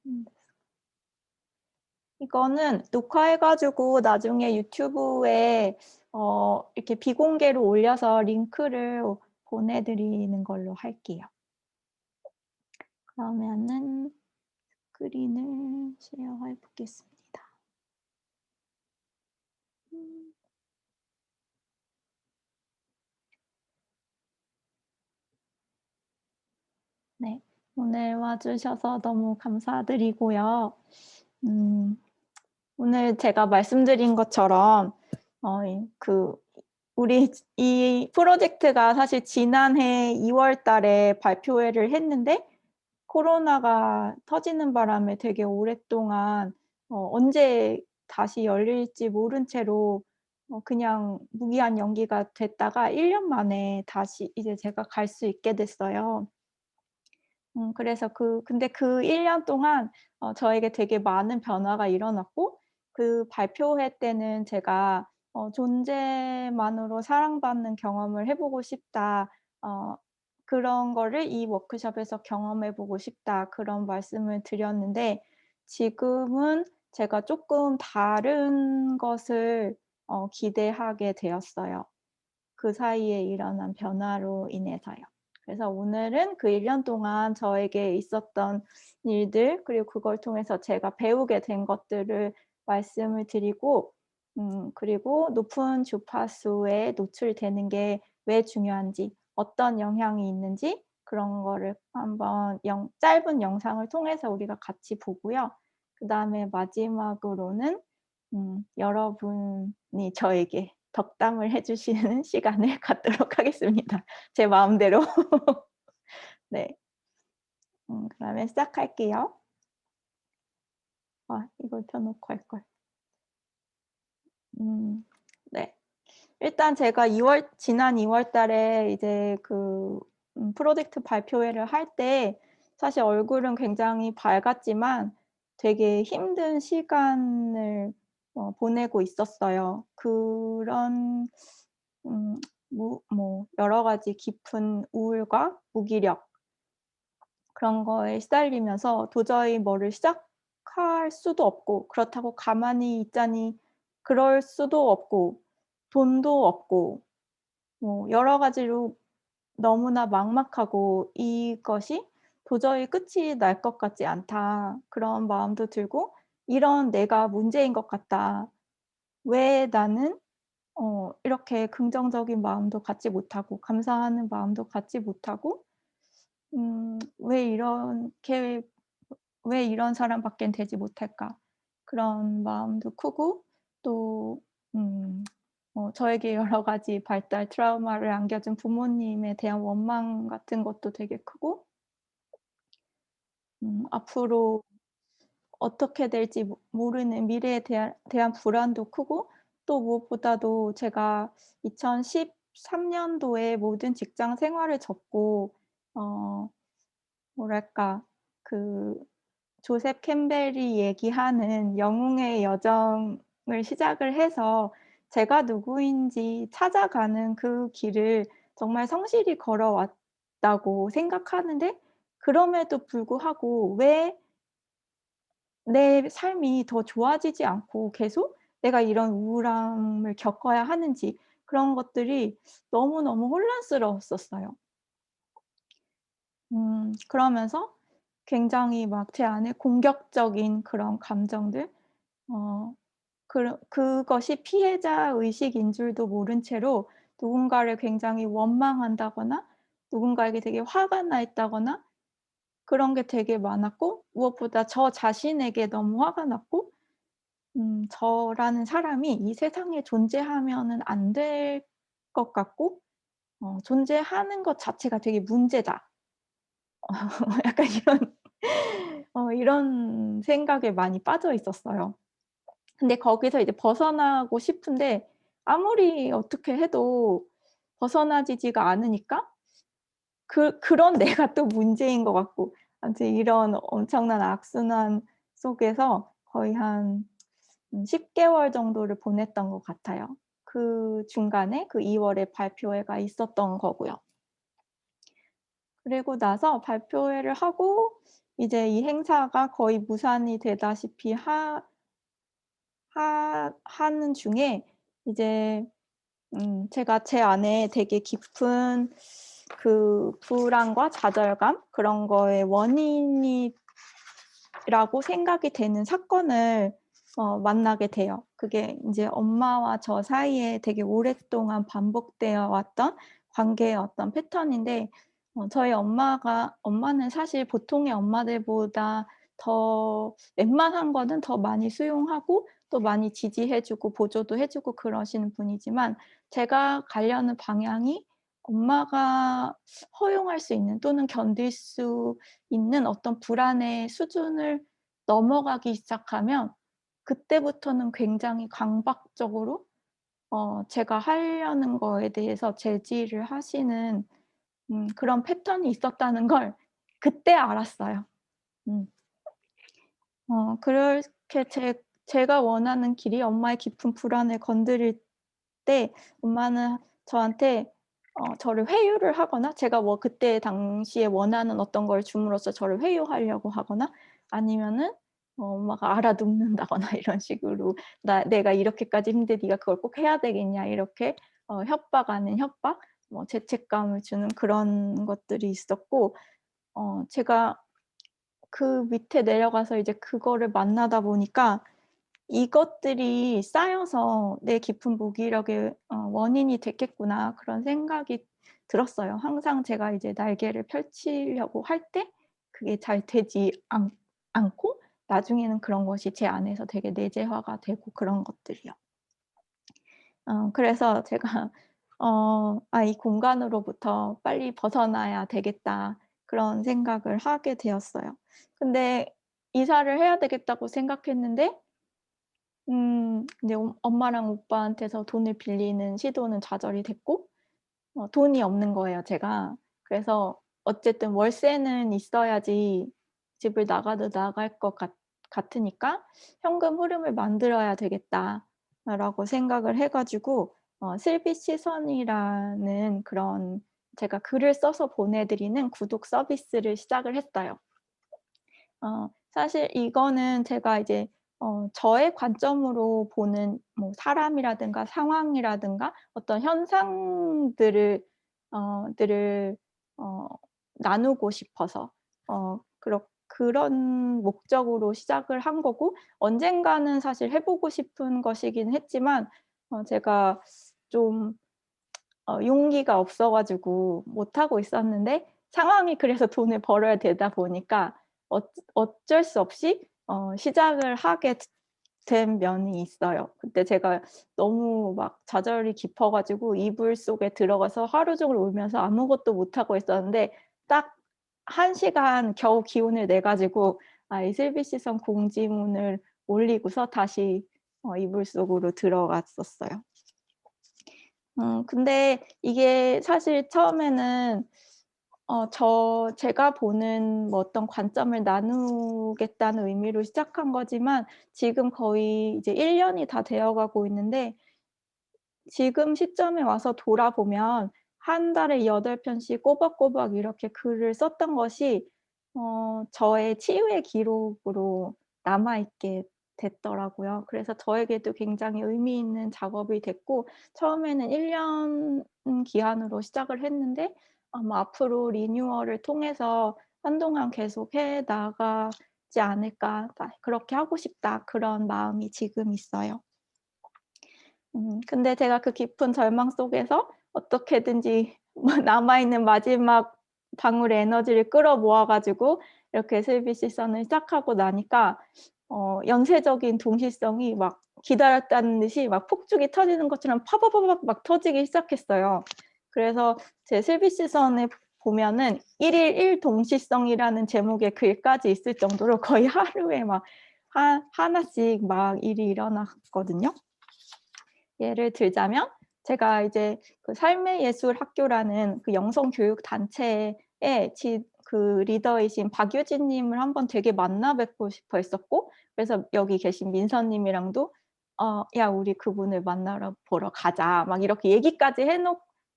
음. 이거는 녹화해 가지고 나중에 유튜브에 이렇게 비공개로 올려서 링크를 보내 드리는 걸로 할게요. 그러면은 스크린을 쉐어해 보겠습니다. 음. 네. 오늘 와 주셔서 너무 감사드리고요. 음 오늘 제가 말씀드린 것처럼 그 우리 이 프로젝트가 사실 지난해 2월 달에 발표회를 했는데 코로나가 터지는 바람에 되게 오랫동안 언제 다시 열릴지 모른 채로 그냥 무기한 연기가 됐다가 1년 만에 다시 이제 제가 갈 수 있게 됐어요. 그래서 근데 그 1년 동안 저에게 되게 많은 변화가 일어났고 그 발표회 때는 제가 '존재만으로 사랑받는 경험을 해 보고 싶다.' 어 그런 거를 이 워크숍에서 경험해 보고 싶다 그런 말씀을 드렸는데 지금은 제가 쪼끔 다른 것을 기대하게 되었어요. 그 사이에 일어난 변화로 인해서요. 그래서 오늘은 그 1년 동안 저에게 있었던 일들 그리고 그걸 통해서 제가 배우게 된 것들을 말씀을 드리고 그리고 높은 주파수에 노출되는 게 왜 중요한지 어떤 영향이 있는지 그런 거를 한번 짧은 영상을 통해서 우리가 같이 보고요. 그다음에 마지막으로는 여러분이 저에게 덕담을 해 주시는 시간을 갖도록 하겠습니다. 제 마음대로. 네. 그러면 시작할게요. 아 이걸 켜 놓고 할걸. 음 네. 일단 제가 지난 2월 달에 이제 프로젝트 발표회를 할 때 사실 얼굴은 굉장히 밝았지만 되게 힘든 시간을 보내고 있었어요. 그런 음 여러 가지 깊은 우울과 무기력 그런 거에 시달리면서 도저히 뭐를 시작할 수도 없고 그렇다고 가만히 있자니 그럴 수도 없고 돈도 없고 뭐 여러 가지로 너무나 막막하고 '이것이 도저히 끝이 날 것 같지 않다.' 그런 마음도 들고 '이런 내가 문제인 것 같다. 왜 나는 이렇게 긍정적인 마음도 갖지 못하고 감사하는 마음도 갖지 못하고 왜 이렇게 '왜 이런 사람밖엔 되지 못할까.' 그런 마음도 크고 또 음 저에게 여러 가지 발달 트라우마를 안겨준 부모님에 대한 원망 같은 것도 되게 크고 앞으로 어떻게 될지 모르는 미래에 대한 불안도 크고 또 무엇보다도 제가 2013 년도에 모든 직장 생활을 접고 어 뭐랄까 그 조셉 캠벨이 얘기하는 영웅의 여정을 시작을 해서 제가 누구인지 찾아가는 그 길을 정말 성실히 걸어왔다고 생각하는데 그럼에도 불구하고 왜 내 삶이 더 좋아지지 않고 계속 내가 이런 우울함을 겪어야 하는지 그런 것들이 너무너무 혼란스러웠었어요. 그러면서 굉장히 막 제 안에 공격적인 그런 감정들 어 그것이 피해자 의식인 줄도 모른 채로 누군가를 굉장히 원망한다거나 누군가에게 되게 화가 나 있다거나 그런 게 되게 많았고 무엇보다 저 자신에게 너무 화가 났고 저라는 사람이 이 세상에 존재하면은 안 될 것 같고 '존재하는 것 자체가 되게 문제다.' 약간 이런 생각에 많이 빠져 있었어요. 근데 거기서 이제 벗어나고 싶은데 아무리 어떻게 해도 벗어나지지가 않으니까 그런 내가 또 문제인 것 같고 아무튼 이런 엄청난 악순환 속에서 거의 한 10 개월 정도를 보냈던 것 같아요. 그 중간에 그 2 월에 발표회가 있었던 거고요. 그리고 나서 발표회를 하고 이제 이 행사가 거의 무산이 되다시피 하는 중에 이제 제가 제 안에 되게 깊은 그 불안과 좌절감 그런 거의 원인이라고 생각이 되는 사건을 만나게 돼요. 그게 인제 엄마와 저 사이에 되게 오랫동안 반복되어 왔던 관계의 어떤 패턴인데 저희 엄마는 사실 보통의 엄마들보다 더 웬만한 거는 더 많이 수용하고 또 많이 지지해 주고 보조도 해 주고 그러시는 분이지만 제가 가려는 방향이 엄마가 허용할 수 있는 또는 견딜 수 있는 어떤 불안의 수준을 넘어가기 시작하면 그때부터는 굉장히 강박적으로 제가 하려는 거에 대해서 제지를 하시는 그런 패턴이 있었다는 걸 그때 알았어요. 음. 그렇게 제가 원하는 길이 엄마의 깊은 불안을 건드릴 때 엄마는 저한테 저를 회유를 하거나 제가 뭐 그때 당시에 원하는 어떤 걸 줌으로써 저를 회유하려고 하거나 아니면은 엄마가 알아눕는다거나 이런 식으로 "내가 이렇게까지 힘든데 네가 그걸 꼭 해야 되겠냐." 이렇게 협박 아닌 협박, 뭐 죄책감을 주는 그런 것들이 있었고 제가 그 밑에 내려가서 이제 그거를 만나다 보니까 '이것들이 쌓여서 내 깊은 무기력의 원인이 됐겠구나.' 그런 생각이 들었어요. 항상 제가 이제 날개를 펼치려고 할 때 그게 잘 되지 않고 나중에는 그런 것이 제 안에서 되게 내재화가 되고 그런 것들이요. 그래서 제가 '아 이 공간으로부터 빨리 벗어나야 되겠다.' 그런 생각을 하게 되었어요. 근데 이사를 해야 되겠다고 생각했는데 근데 엄마랑 오빠한테서 돈을 빌리는 시도는 좌절이 됐고 돈이 없는 거예요 제가. 그래서 어쨌든 월세는 있어야지 집을 나가도 나갈 것 같으니까 '현금 흐름을 만들어야 되겠다.'라고 생각을 해 가지고 슬비 시선이라는 그런 제가 글을 써서 보내 드리는 구독 서비스를 시작을 했어요. 사실 이거는 제가 이제 저의 관점으로 보는 뭐 사람이라든가 상황이라든가 어떤 현상들을 들을 어 나누고 싶어서 그런 목적으로 시작을 한 거고 언젠가는 사실 해 보고 싶은 것이긴 했지만 제가 좀 용기가 없어 가지고 못 하고 있었는데 상황이 그래서 돈을 벌어야 되다 보니까 어쩔 수 없이 시작을 하게 된 면이 있어요. 그때 제가 너무 막 좌절이 깊어 가지고 이불 속에 들어가서 하루 종일 울면서 아무것도 못 하고 있었는데 딱 1 시간 겨우 기운을 내 가지고 이 슬비시선 공지문을 올리고서 다시 이불 속으로 들어갔었어요. 근데 이게 사실 처음에는 제가 보는 뭐 어떤 관점을 나누겠다는 의미로 시작한 거지만 지금 거의 이제 1 년이 다 되어 가고 있는데 지금 시점에 와서 돌아보면 한 달에 8 편씩 꼬박꼬박 이렇게 글을 썼던 것이 저의 치유의 기록으로 남아 있게 됐더라고요. 그래서 저에게도 굉장히 의미 있는 작업이 됐고 처음에는 1년 기한으로 시작을 했는데 아마 앞으로 리뉴얼을 통해서 한동안 계속 해 나가지 않을까. '그렇게 하고 싶다.' 그런 마음이 지금 있어요. 근데 제가 그 깊은 절망 속에서 어떻게든지 뭐 남아 있는 마지막 방울의 에너지를 끌어 모아 가지고 이렇게 슬비 시선을 시작하고 나니까 연쇄적인 동시성이 막 기다렸다는 듯이 막 폭죽이 터지는 것처럼 파바바박 막 터지기 시작했어요. 그래서 제 슬비 시선을 보면은 1일 1 동시성이라는 제목의 글까지 있을 정도로 거의 하루에 막 하나씩 막 일이 일어났거든요. 예를 들자면 제가 이제 그 삶의 예술 학교라는 그 영성 교육 단체의 그 리더이신 박유진 님을 한번 되게 만나 뵙고 싶어 했었고 그래서 여기 계신 민서 님이랑도 "야 우리 그분을 만나러 보러 가자." 막 이렇게 얘기까지 해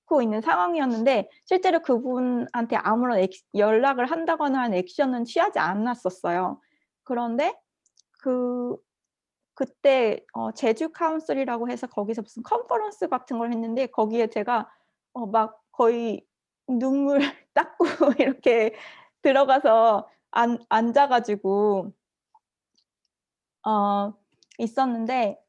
놓고 있는 상황이었는데 실제로 그분한테 아무런 연락을 한다거나 하는 액션은 취하지 않았었어요. 그런데 그 그때 제주 카운슬이라고 해서 거기서 무슨 컨퍼런스 같은 걸 했는데 거기에 제가 막 거의 눈물 닦고 이렇게 들어가서 앉아 가지고 어 있었는데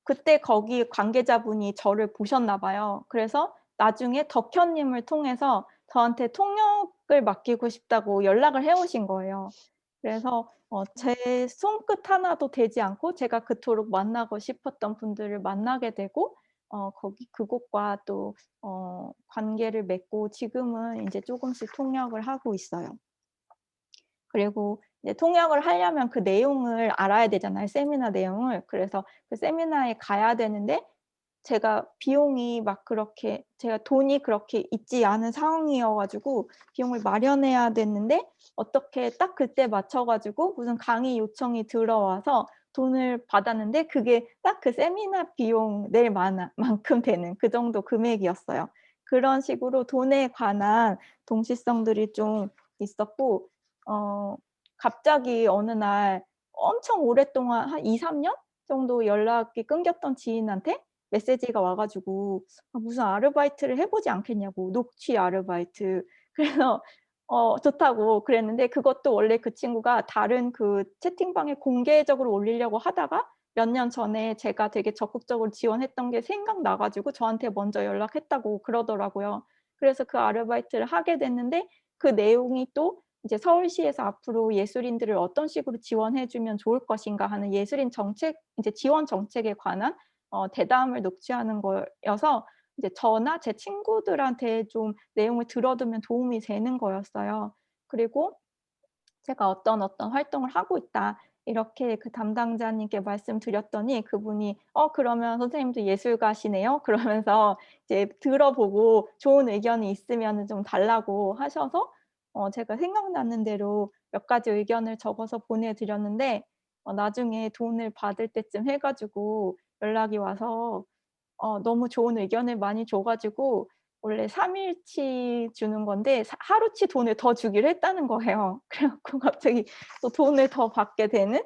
그때 거기 관계자분이 저를 보셨나 봐요. 그래서 나중에 덕현님을 통해서 저한테 통역을 맡기고 싶다고 연락을 해 오신 거예요. 그래서 제 손끝 하나도 대지 않고 제가 그토록 만나고 싶었던 분들을 만나게 되고 거기 그곳과 또 관계를 맺고 지금은 인제 쪼금씩 통역을 하고 있어요. 그리고 이제 통역을 하려면 그 내용을 알아야 되잖아요, 세미나 내용을. 그래서 그 세미나에 가야 되는데 제가 비용이 막 그렇게 제가 돈이 그렇게 있지 않은 상황이어 가지고 비용을 마련해야 됐는데 어떻게 딱 그때 맞춰 가지고 무슨 강의 요청이 들어와서 돈을 받았는데 그게 딱 그 세미나 비용 낼 만한 만큼 되는 그 정도 금액이었어요. 그런 식으로 돈에 관한 동시성들이 좀 있었고 어 갑자기 어느 날 엄청 오랫동안 한 2-3년 정도 연락이 끊겼던 지인한테 메시지가 와 가지고 무슨 아르바이트를 해 보지 않겠냐고 녹취 아르바이트. 그래서 좋다고 그랬는데 그것도 원래 그 친구가 다른 그 채팅방에 공개적으로 올리려고 하다가 몇 년 전에 제가 되게 적극적으로 지원했던 게 생각나 가지고 저한테 먼저 연락했다고 그러더라고요. 그래서 그 아르바이트를 하게 됐는데 그 내용이 또 이제 서울시에서 앞으로 예술인들을 어떤 식으로 지원해 주면 좋을 것인가 하는 예술인 정책 이제 지원 정책에 관한 대담을 녹취하는 거여서 이제 저나 제 친구들한테 좀 내용을 들어두면 도움이 되는 거였어요. 그리고 제가 "어떤 활동을 하고 있다." 이렇게 그 담당자님께 말씀드렸더니 그분이 그러면 선생님도 예술가시네요." 그러면서 이제 들어보고 좋은 의견이 있으면은 좀 달라고 하셔서 제가 생각나는 대로 몇 가지 의견을 적어서 보내 드렸는데 나중에 돈을 받을 때쯤 해 가지고 연락이 와서 너무 좋은 의견을 많이 줘 가지고 원래 3 일치 주는 건데 하루치 돈을 더 주기로 했다는 거예요. 그래 갖고 갑자기 또 돈을 더 받게 되는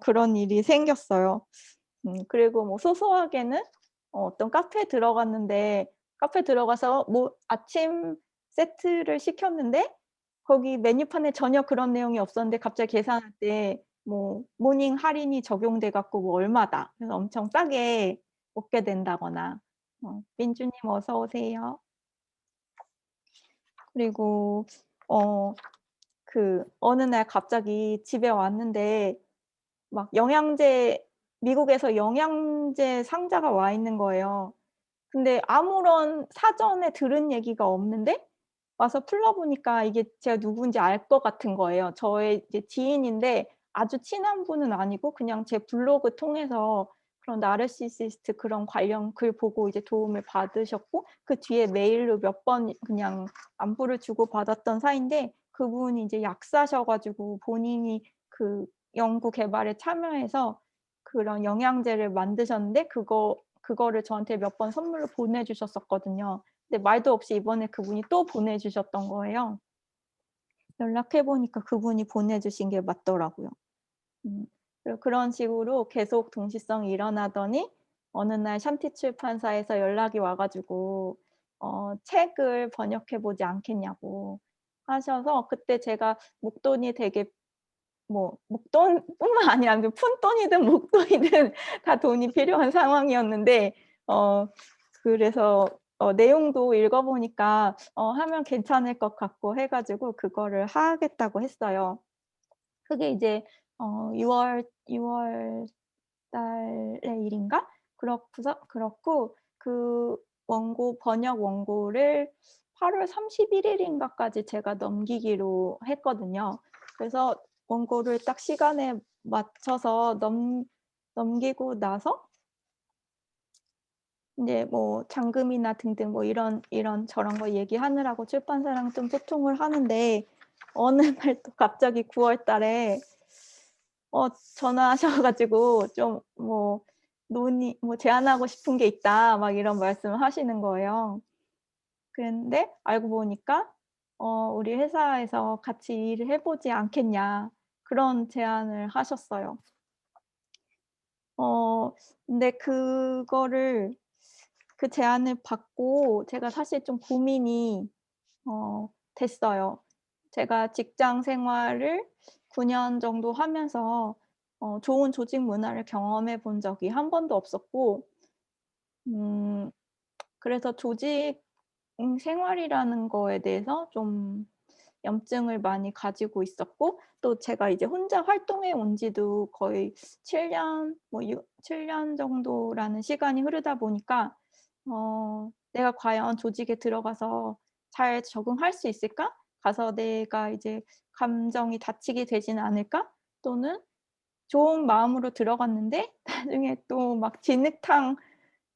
그런 일이 생겼어요. 그리고 뭐 소소하게는 어떤 카페에 들어갔는데 카페에 들어가서 뭐 아침 세트를 시켰는데 거기 메뉴판에 전혀 그런 내용이 없었는데 갑자기 계산할 때 뭐 모닝 할인이 적용돼 갖고 뭐 얼마다. 그래서 엄청 싸게 먹게 된다거나. 민주님 어서 오세요. 그리고 어 어느 날 갑자기 집에 왔는데 막 미국에서 영양제 상자가 와 있는 거예요. 근데 아무런 사전에 들은 얘기가 없는데 와서 풀어 보니까 이게 제가 누군지 알 것 같은 거예요. 저의 이제 지인인데 아주 친한 분은 아니고 그냥 제 블로그 통해서 그런 나르시시스트 그런 관련 글 보고 이제 도움을 받으셨고 그 뒤에 메일로 몇 번 그냥 안부를 주고받았던 사이인데 그분이 이제 약사셔 가지고 본인이 그 연구 개발에 참여해서 그런 영양제를 만드셨는데 그거를 저한테 몇 번 선물로 보내주셨었거든요. 근데 말도 없이 이번에 그분이 또 보내주셨던 거예요. 연락해 보니까 그분이 보내주신 게 맞더라고요. 음. 그리고 그런 식으로 계속 동시성이 일어나더니 어느 날 샨티 출판사에서 연락이 와 가지고 책을 번역해 보지 않겠냐고 하셔서 그때 제가 목돈이 되게 뭐 목돈뿐만 아니라 그 푼돈이든 목돈이든 다 돈이 필요한 상황이었는데 어 그래서 내용도 읽어 보니까 하면 괜찮을 것 같고 해 가지고 그거를 하겠다고 했어요. 그게 이제 6월 달의 일인가? 그렇고 그 번역 원고를 8월 31 일인가까지 제가 넘기기로 했거든요. 그래서 원고를 딱 시간에 맞춰서 넘기고 나서 인제 뭐 잔금이나 등등 뭐 이런저런 거 얘기하느라고 출판사랑 좀 소통을 하는데 어느 날 또 갑자기 9월 달에 전화하셔 가지고 좀 뭐 논의 뭐 "제안하고 싶은 게 있다." 막 이런 말씀을 하시는 거예요. 그랬는데 알고 보니까 "우리 회사에서 같이 일을 해 보지 않겠냐." 그런 제안을 하셨어요. 어 근데 그거를 그 제안을 받고 제가 사실 좀 고민이 됐어요. 제가 직장 생활을 9년 정도 하면서 좋은 조직 문화를 경험해 본 적이 한 번도 없었고, 음 그래서 조직 생활이라는 거에 대해서 좀 염증을 많이 가지고 있었고, 또 제가 이제 혼자 활동해 온 지도 거의 7년 뭐 7년 정도라는 시간이 흐르다 보니까 '내가 과연 조직에 들어가서 잘 적응할 수 있을까? 가서 내가 이제 감정이 다치게 되지는 않을까?' 또는 좋은 마음으로 들어갔는데 나중에 또 막 진흙탕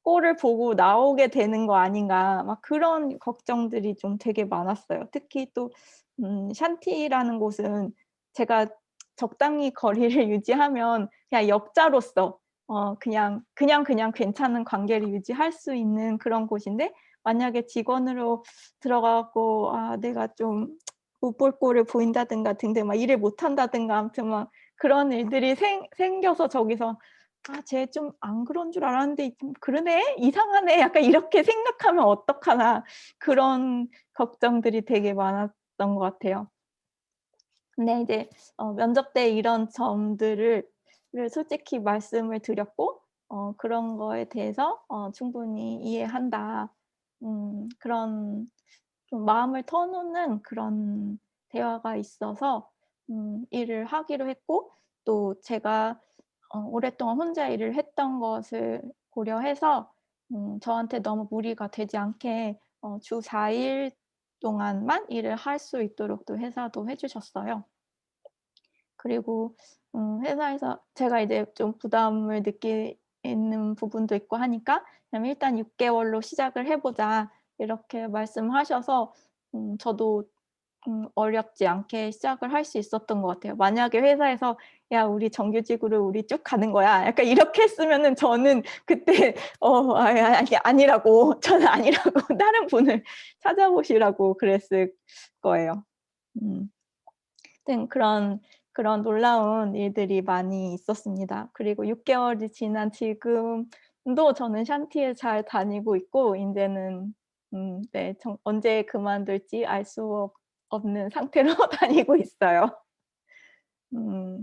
꼴을 보고 나오게 되는 거 아닌가, 막 그런 걱정들이 좀 되게 많았어요. 특히 또 샨티라는 곳은 제가 적당히 거리를 유지하면 그냥 역자로서 그냥 괜찮은 관계를 유지할 수 있는 그런 곳인데, 만약에 직원으로 들어가 갖고 내가 좀 못 볼 꼴을 보인다든가 등등 막 일을 못 한다든가 아무튼 막 그런 일들이 생겨서 저기서 '아 쟤 좀 안 그런 줄 알았는데 좀 그러네. 이상하네.' 약간 이렇게 생각하면 어떡하나, 그런 걱정들이 되게 많았던 것 같아요. 근데 이제 면접 때 이런 점들을 솔직히 말씀을 드렸고, 그런 거에 대해서 "충분히 이해한다." 그런 좀 마음을 터놓는 그런 대화가 있어서 일을 하기로 했고, 또 제가 오랫동안 혼자 일을 했던 것을 고려해서 저한테 너무 무리가 되지 않게 주 4일 동안만 일을 할 수 있도록 또 회사도 해 주셨어요. 그리고 회사에서 제가 이제 좀 부담을 느끼는 부분도 있고 하니까 그럼 "일단 6 개월로 시작을 해 보자." 이렇게 말씀하셔서 저도 어렵지 않게 시작을 할 수 있었던 것 같아요. 만약에 회사에서 "야 우리 정규직으로 우리 쭉 가는 거야." 약간 이렇게 했으면은 저는 그때 아니라고 저는 아니라고 다른 분을 찾아보시라고 그랬을 거예요. 음. 하여튼 그런 놀라운 일들이 많이 있었습니다. 그리고 6 개월이 지난 지금도 저는 샨티에 잘 다니고 있고, 인제는 네 언제 그만둘지 알 수 없는 상태로 다니고 있어요. 음.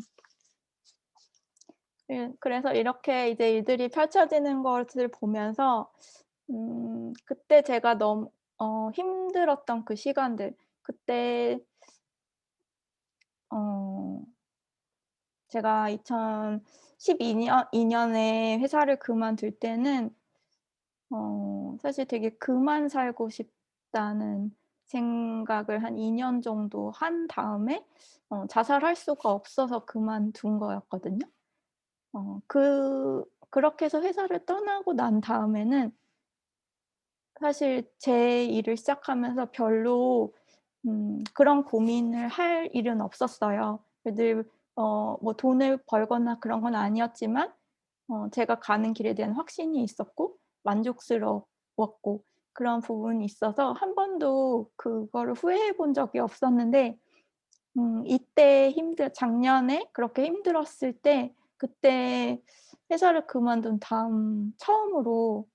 그래서 이렇게 이제 일들이 펼쳐지는 것을 보면서 그때 제가 너무 힘들었던 그 시간들, 그때 어 제가 2012 년 2 년에 회사를 그만둘 때는 사실 되게 '그만 살고 싶다.'는 생각을 한 2년 정도 한 다음에 자살할 수가 없어서 그만둔 거였거든요. 그렇게 해서 회사를 떠나고 난 다음에는 사실 제 일을 시작하면서 별로 그런 고민을 할 일은 없었어요. 늘 뭐 돈을 벌거나 그런 건 아니었지만 제가 가는 길에 대한 확신이 있었고 만족스러웠고, 그런 부분이 있어서 한 번도 그거를 후회해 본 적이 없었는데, 이때 작년에 그렇게 힘들었을 때 그때 회사를 그만둔 다음 처음으로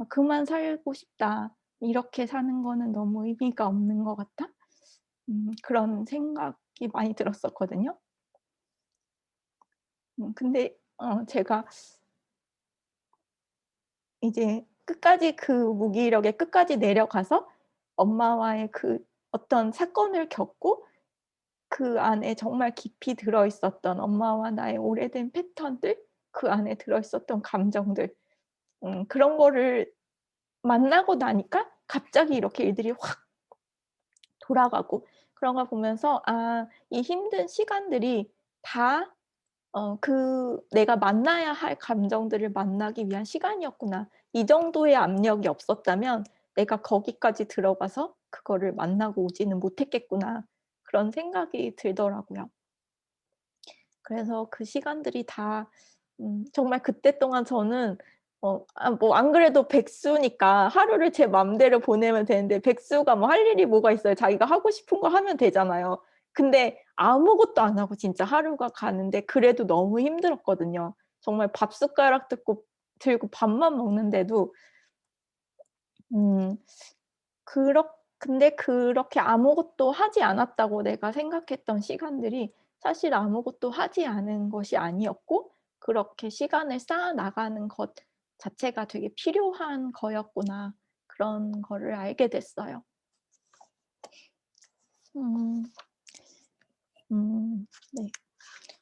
'그만 살고 싶다. 이렇게 사는 거는 너무 의미가 없는 것 같다.' 그런 생각이 많이 들었었거든요. 근데 제가 이제 끝까지 그 무기력에 끝까지 내려가서 엄마와의 그 어떤 사건을 겪고, 그 안에 정말 깊이 들어 있었던 엄마와 나의 오래된 패턴들, 그 안에 들어 있었던 감정들, 그런 거를 만나고 나니까 갑자기 이렇게 일들이 확 돌아가고, 그런 걸 보면서 '아 이 힘든 시간들이 다 내가 만나야 할 감정들을 만나기 위한 시간이었구나. 이 정도의 압력이 없었다면 내가 거기까지 들어가서 그거를 만나고 오지는 못했겠구나.' 그런 생각이 들더라고요. 그래서 그 시간들이 다 정말 그때 동안 저는 뭐 안 그래도 백수니까 하루를 제 맘대로 보내면 되는데 백수가 뭐 할 일이 뭐가 있어요. 자기가 하고 싶은 거 하면 되잖아요. 근데 아무것도 안 하고 진짜 하루가 가는데 그래도 너무 힘들었거든요. 정말 밥숟가락 들고 밥만 먹는데도 음 근데 그렇게 아무것도 하지 않았다고 내가 생각했던 시간들이 사실 아무것도 하지 않은 것이 아니었고 그렇게 시간을 쌓아 나가는 것 자체가 되게 필요한 거였구나. 그런 거를 알게 됐어요. 음. 네.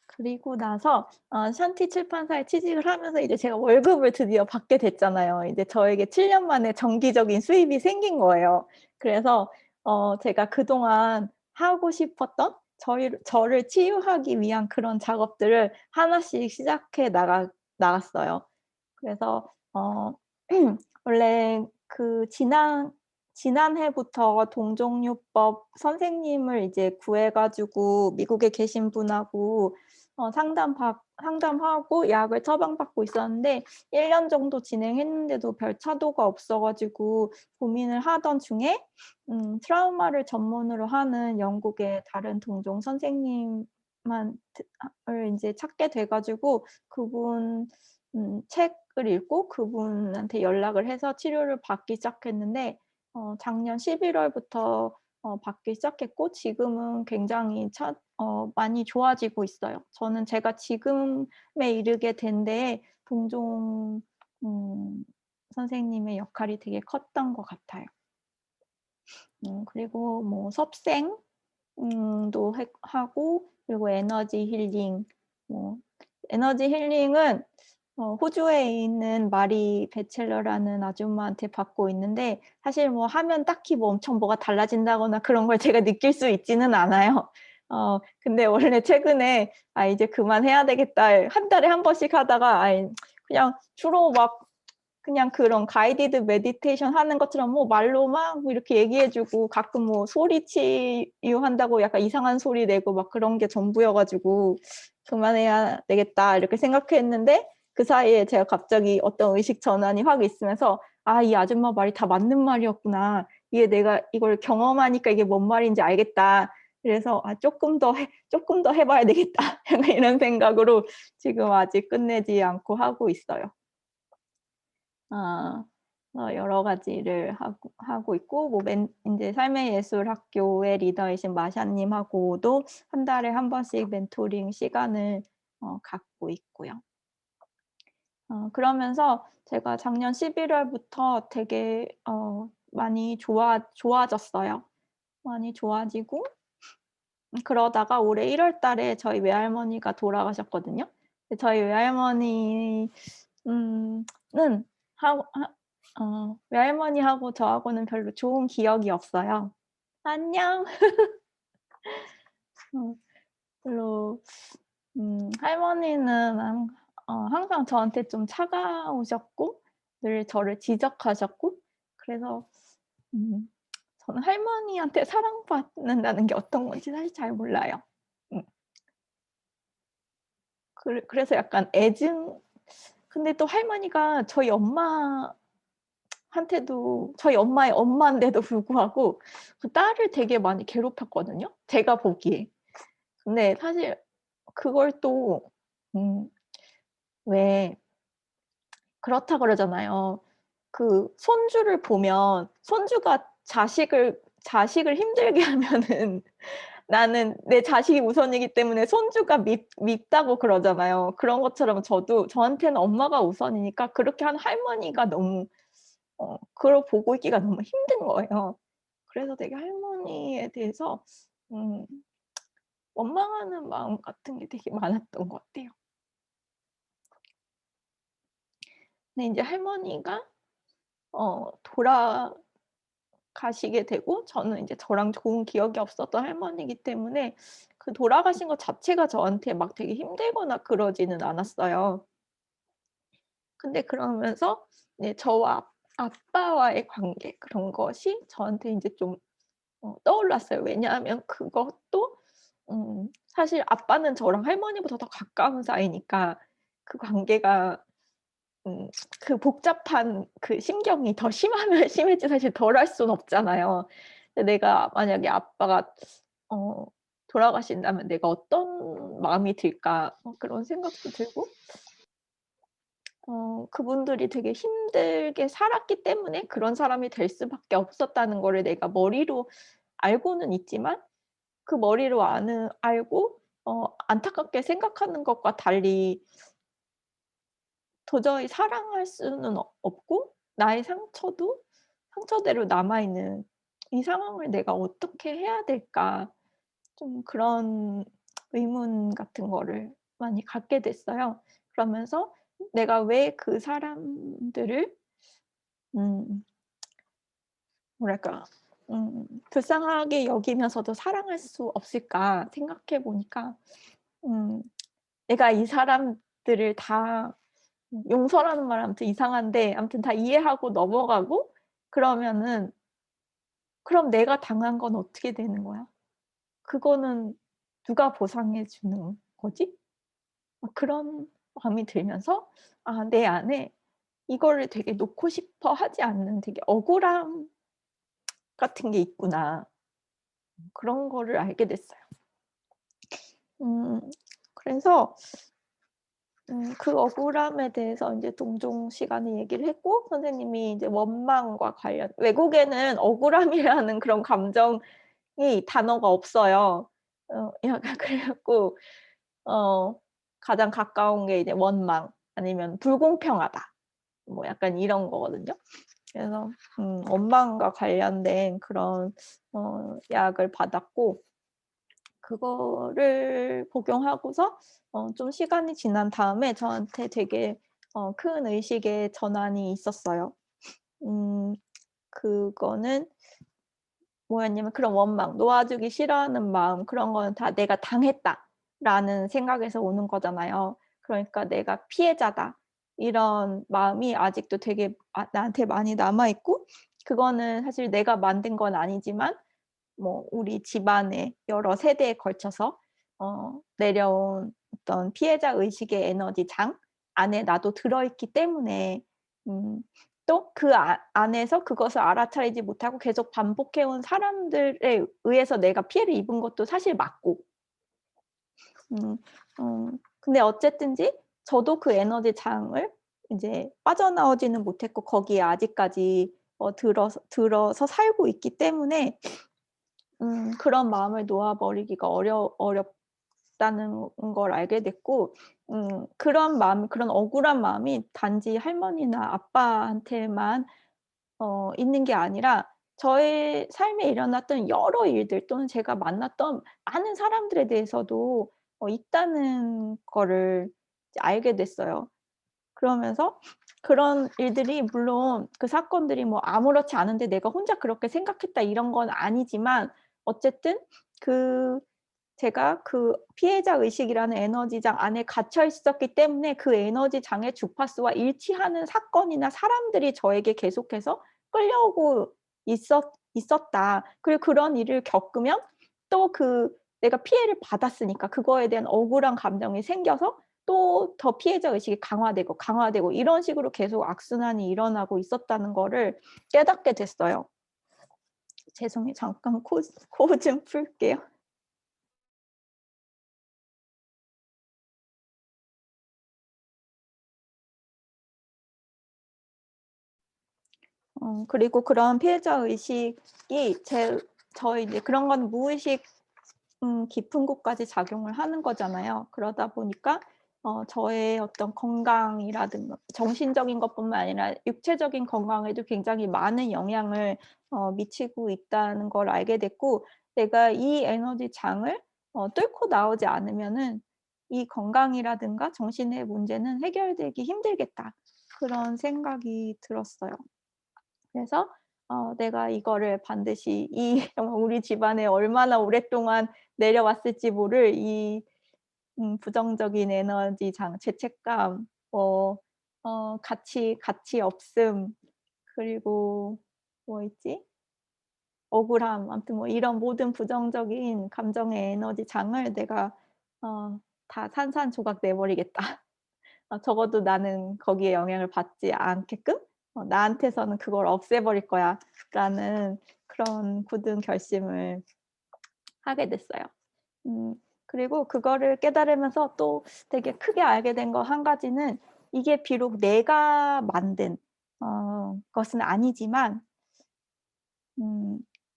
그리고 나서 샨티 출판사에 취직을 하면서 이제 제가 월급을 드디어 받게 됐잖아요. 이제 저에게 7년 만에 정기적인 수입이 생긴 거예요. 그래서 제가 그동안 하고 싶었던 저를 치유하기 위한 그런 작업들을 하나씩 시작해 나갔어요. 그래서 원래 지난해부터 동종요법 선생님을 이제 구해 가지고 미국에 계신 분하고 상담하고 약을 처방받고 있었는데 1년 정도 진행했는데도 별 차도가 없어 가지고 고민을 하던 중에 트라우마를 전문으로 하는 영국의 다른 동종 선생님만 을 인제 찾게 돼 가지고 그분 책을 읽고 그분한테 연락을 해서 치료를 받기 시작했는데 작년 11 월부터 받기 시작했고 지금은 굉장히 많이 좋아지고 있어요. 저는 제가 지금에 이르게 된 데에 동종 음 선생님의 역할이 되게 컸던 것 같아요. 그리고 뭐 섭생 도 했 하고 그리고 에너지 힐링 뭐 에너지 힐링은 호주에 있는 마리 배첼러라는 아줌마한테 받고 있는데 사실 뭐 하면 딱히 뭐 엄청 뭐가 달라진다거나 그런 걸 제가 느낄 수 있지는 않아요. 근데 원래 최근에 '아 이제 그만해야 되겠다.' 한 달에 한 번씩 하다가 아이 그냥 주로 막 그냥 그런 가이디드 메디테이션 하는 것처럼 뭐 말로 막 뭐 이렇게 얘기해 주고 가끔 뭐 소리 치유한다고 약간 이상한 소리 내고 막 그런 게 전부여 가지고 '그만해야 되겠다.' 이렇게 생각했는데 그 사이에 제가 갑자기 어떤 의식 전환이 확 있으면서 '아 이 아줌마 말이 다 맞는 말이었구나. 이게 내가 이걸 경험하니까 이게 뭔 말인지 알겠다.' 그래서 '아 쪼끔 더 해 봐야 되겠다.' 약간 이런 생각으로 지금 아직 끝내지 않고 하고 있어요. 아. 여러 가지를 하고 있고 뭐 인제 삶의 예술 학교의 리더이신 마샤님하고도 한 달에 한 번씩 멘토링 시간을 갖고 있고요. 그러면서 제가 작년 11 월부터 되게 많이 좋아졌어요. 많이 좋아지고 그러다가 올해 1월 달에 저희 외할머니가 돌아가셨거든요. 근데 저희 외할머니 는 하고 외할머니하고 저하고는 별로 좋은 기억이 없어요. 안녕. 어 별로 할머니는 항상 저한테 좀 차가우셨고 늘 저를 지적하셨고 그래서 음 저는 할머니한테 사랑받는다는 게 어떤 건지 사실 잘 몰라요. 음 그래서 약간 근데 또 할머니가 저희 엄마의 엄마인데도 불구하고 그 딸을 되게 많이 괴롭혔거든요, 제가 보기에. 근데 사실 그걸 또 음 왜 그렇다 그러잖아요. 그 손주를 보면 손주가 자식을 힘들게 하면은 나는 내 자식이 우선이기 때문에 손주가 밉다고 그러잖아요. 그런 것처럼 저도 저한테는 엄마가 우선이니까 그렇게 하는 할머니가 너무 그걸 보고 있기가 너무 힘든 거예요. 그래서 되게 할머니에 대해서 음 원망하는 마음 같은 게 되게 많았던 것 같아요. 근데 인제 할머니가 돌아가시게 되고 저는 인제 저랑 좋은 기억이 없었던 할머니이기 때문에 그 돌아가신 것 자체가 저한테 막 되게 힘들거나 그러지는 않았어요. 근데 그러면서 이제 저와 아빠와의 관계 그런 것이 저한테 인제 좀 떠올랐어요. 왜냐하면 그것도 사실 아빠는 저랑 할머니보다 더 가까운 사이니까 그 관계가 음 그 복잡한 그 심경이 더 심하면 심했지 사실 덜할 수는 없잖아요. 근데 내가 만약에 아빠가 어 돌아가신다면 내가 어떤 마음이 들까 그런 생각도 들고 그분들이 되게 힘들게 살았기 때문에 그런 사람이 될 수밖에 없었다는 거를 내가 머리로 알고는 있지만 그 머리로 아는 알고 안타깝게 생각하는 것과 달리 도저히 사랑할 수는 없고 나의 상처도 상처대로 남아 있는 '이 상황을 내가 어떻게 해야 될까?' 좀 그런 의문 같은 거를 많이 갖게 됐어요. 그러면서 내가 왜 그 사람들을 음 뭐랄까 불쌍하게 여기면서도 사랑할 수 없을까 생각해 보니까 음 내가 이 사람들을 다 용서라는 말 아무튼 이상한데 아무튼 다 이해하고 넘어가고 그러면은 '그럼 내가 당한 건 어떻게 되는 거야? 그거는 누가 보상해 주는 거지?' 그런 마음이 들면서 '아 내 안에 이거를 되게 놓고 싶어 하지 않는 되게 억울함 같은 게 있구나.' 그런 거를 알게 됐어요. 음 그래서 그 억울함에 대해서 인제 동종 시간에 얘기를 했고 선생님이 이제 원망과 관련 외국에는 억울함이라는 그런 감정이 단어가 없어요. 약간 그래 갖고 어 가장 가까운 게 이제 원망 아니면 불공평하다 뭐 약간 이런 거거든요. 그래서 원망과 관련된 그런 약을 받았고 그거를 복용하고서 좀 시간이 지난 다음에 저한테 되게 큰 의식의 전환이 있었어요. 음 그거는 뭐였냐면 그런 원망, 놓아주기 싫어하는 마음 그런 거는 다 '내가 당했다.'라는 생각에서 오는 거잖아요. 그러니까 '내가 피해자다.' 이런 마음이 아직도 되게 나한테 많이 남아 있고 그거는 사실 내가 만든 건 아니지만 뭐 우리 집안의 여러 세대에 걸쳐서 내려온 어떤 피해자 의식의 에너지장 안에 나도 들어 있기 때문에 음 또 그 안에서 그것을 알아차리지 못하고 계속 반복해 온 사람들에 의해서 내가 피해를 입은 것도 사실 맞고 음 근데 어쨌든지 저도 그 에너지장을 인제 빠져나오지는 못했고 거기에 아직까지 들어서 살고 있기 때문에 그런 마음을 놓아 버리기가 어렵다는 걸 알게 됐고 그런 마음 그런 억울한 마음이 단지 할머니나 아빠한테만 있는 게 아니라 저의 삶에 일어났던 여러 일들 또는 제가 만났던 많은 사람들에 대해서도 있다는 거를 이제 알게 됐어요. 그러면서 그런 일들이 물론 그 사건들이 뭐 아무렇지 않은데 '내가 혼자 그렇게 생각했다.' 이런 건 아니지만 어쨌든 그 제가 그 피해자 의식이라는 에너지장 안에 갇혀 있었기 때문에 그 에너지장의 주파수와 일치하는 사건이나 사람들이 저에게 계속해서 끌려오고 있었다. 그리고 그런 일을 겪으면 또 내가 피해를 받았으니까 그거에 대한 억울한 감정이 생겨서 또 더 피해자 의식이 강화되고, 강화되고 이런 식으로 계속 악순환이 일어나고 있었다는 거를 깨닫게 됐어요. 죄송해요. 잠깐 코 좀 풀게요. 그리고 그런 피해자 의식이 저희 이제 그런 건 무의식 깊은 곳까지 작용을 하는 거잖아요. 그러다 보니까 저의 어떤 건강이라든가 정신적인 것뿐만 아니라 육체적인 건강에도 굉장히 많은 영향을 미치고 있다는 걸 알게 됐고 내가 이 에너지 장을 뚫고 나오지 않으면은 '이 건강이라든가 정신의 문제는 해결되기 힘들겠다.' 그런 생각이 들었어요. 그래서 '내가 이거를 반드시 이 정말 우리 집안에 얼마나 오랫동안 내려왔을지 모를 이 부정적인 에너지장, 죄책감 가치 없음 그리고 뭐 있지? 억울함 아무튼 뭐 이런 모든 부정적인 감정의 에너지장을 내가 다 산산조각 내 버리겠다.' 적어도 나는 거기에 영향을 받지 않게끔 나한테서는 그걸 없애버릴 거야라는 그런 굳은 결심을 하게 됐어요. 그리고 그거를 깨달으면서 또 되게 크게 알게 된 거 한 가지는 이게 비록 내가 만든 것은 아니지만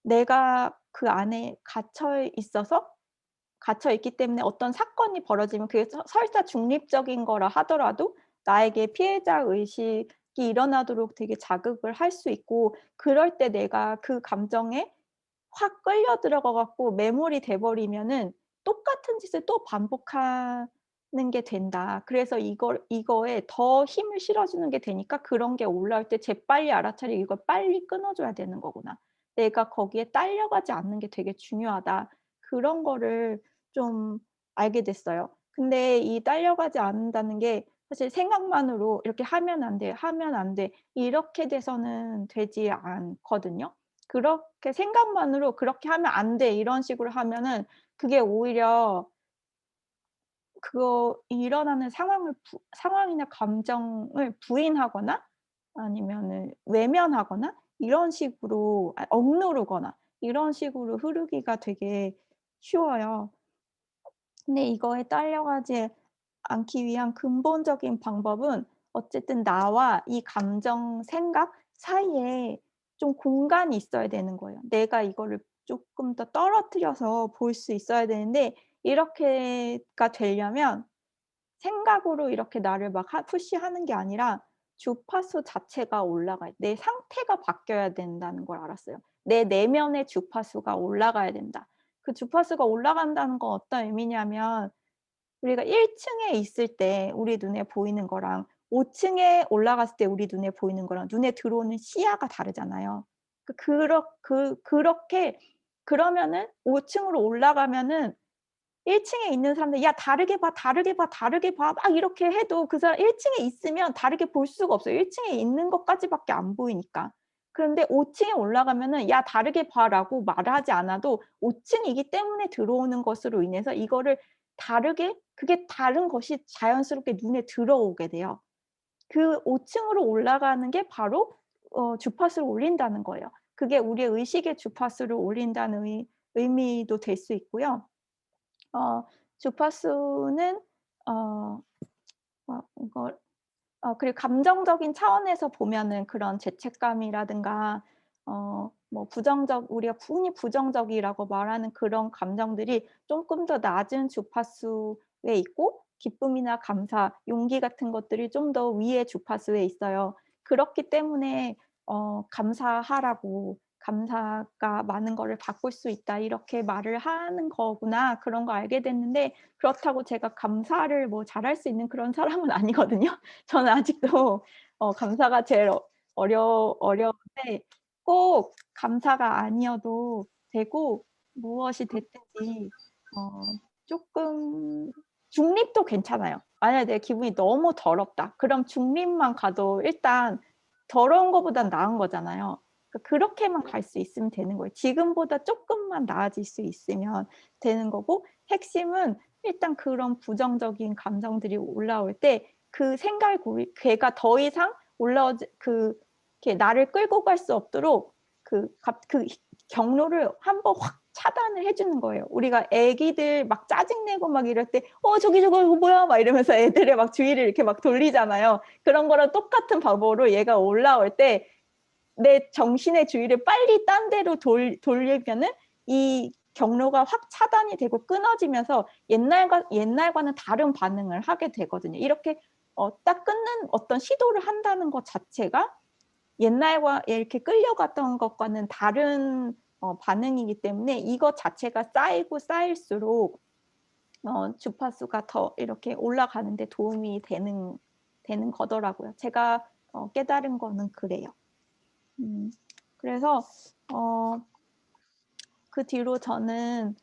내가 그 안에 갇혀 있기 때문에 어떤 사건이 벌어지면 그게 설사 중립적인 거라 하더라도 나에게 피해자 의식이 일어나도록 되게 자극을 할 수 있고, 그럴 때 내가 그 감정에 확 끌려 들어가 갖고 매몰이 돼 버리면은 똑같은 짓을 또 반복하는 게 된다. 그래서 이거에 더 힘을 실어 주는 게 되니까 그런 게 올라올 때 재빨리 알아차리고 '이걸 빨리 끊어 줘야 되는 거구나. 내가 거기에 딸려가지 않는 게 되게 중요하다.' 그런 거를 좀 알게 됐어요. 근데 이 딸려가지 않는다는 게 사실 생각만으로 '이렇게 하면 안 돼. 하면 안 돼.' 이렇게 돼서는 되지 않거든요. 그렇게 생각만으로 '그렇게 하면 안 돼.' 이런 식으로 하면은 그게 오히려 그거 일어나는 상황이나 감정을 부인하거나 아니면은 외면하거나 이런 식으로 억누르거나 이런 식으로 흐르기가 되게 쉬워요. 근데 이거에 딸려가지 않기 위한 근본적인 방법은 어쨌든 나와 이 감정, 생각 사이에 좀 공간이 있어야 되는 거예요. 내가 이거를 쪼끔 더 떨어뜨려서 볼 수 있어야 되는데, 이렇게가 되려면 생각으로 이렇게 나를 막 푸시하는 게 아니라 주파수 자체가 올라가야 내 상태가 바뀌어야 된다는 걸 알았어요. 내 내면의 주파수가 올라가야 된다. 그 주파수가 올라간다는 건 어떤 의미냐면 우리가 1 층에 있을 때 우리 눈에 보이는 거랑 5 층에 올라갔을 때 우리 눈에 보이는 거랑 눈에 들어오는 시야가 다르잖아요. 그렇게 그러면은 5 층으로 올라가면은 1 층에 있는 사람들 "야 다르게 봐, 다르게 봐, 다르게 봐." 막 이렇게 해도 그 사람 1 층에 있으면 다르게 볼 수가 없어요. 1 층에 있는 것까지밖에 안 보이니까. 그런데 5 층에 올라가면은 "야 다르게 봐."라고 말하지 않아도 5 층이기 때문에 들어오는 것으로 인해서 이거를 다르게 그게 다른 것이 자연스럽게 눈에 들어오게 돼요. 그 5 층으로 올라가는 게 바로 주파수를 올린다는 거예요. 그게 우리의 의식의 주파수를 올린다는 의미도 될 수 있고요. 어 주파수는 어 이걸 그리고 감정적인 차원에서 보면은 그런 죄책감이라든가 뭐 우리가 흔히 부정적이라고 말하는 그런 감정들이 쪼끔 더 낮은 주파수에 있고, 기쁨이나 감사, 용기 같은 것들이 좀 더 위의 주파수에 있어요. 그렇기 때문에 감사하라고 "감사가 많은 거를 바꿀 수 있다." 이렇게 말을 하는 거구나, 그런 거 알게 됐는데, 그렇다고 제가 감사를 뭐 잘할 수 있는 그런 사람은 아니거든요. 저는 아직도 감사가 제일 어려운데, 꼭 감사가 아니어도 되고 무엇이 됐든지 어 쪼끔 중립도 괜찮아요. 만약에 내 기분이 너무 더럽다. 그럼 중립만 가도 일단 더러운 거보단 나은 거잖아요. 그렇게만 갈 수 있으면 되는 거예요. 지금보다 쪼끔만 나아질 수 있으면 되는 거고, 핵심은 일단 그런 부정적인 감정들이 올라올 때 그 생각의 궤가 더 이상 올라오지 이렇게 나를 끌고 갈 수 없도록 그 경로를 한번 확 차단을 해 주는 거예요. 우리가 애기들 막 짜증 내고 막 이럴 때 저기 저거 이거 뭐야?" 막 이러면서 애들의 막 주위를 이렇게 막 돌리잖아요. 그런 거랑 똑같은 방법으로 얘가 올라올 때 내 정신의 주의를 빨리 딴 데로 돌리면은 이 경로가 확 차단이 되고 끊어지면서 옛날과는 다른 반응을 하게 되거든요. 이렇게 딱 끊는 어떤 시도를 한다는 것 자체가 옛날과 이렇게 끌려갔던 것과는 다른 반응이기 때문에 이것 자체가 쌓이고 쌓일수록 주파수가 더 이렇게 올라가는 데 도움이 되는 거더라고요. 제가 깨달은 거는 그래요. 그래서 어 그 뒤로 저는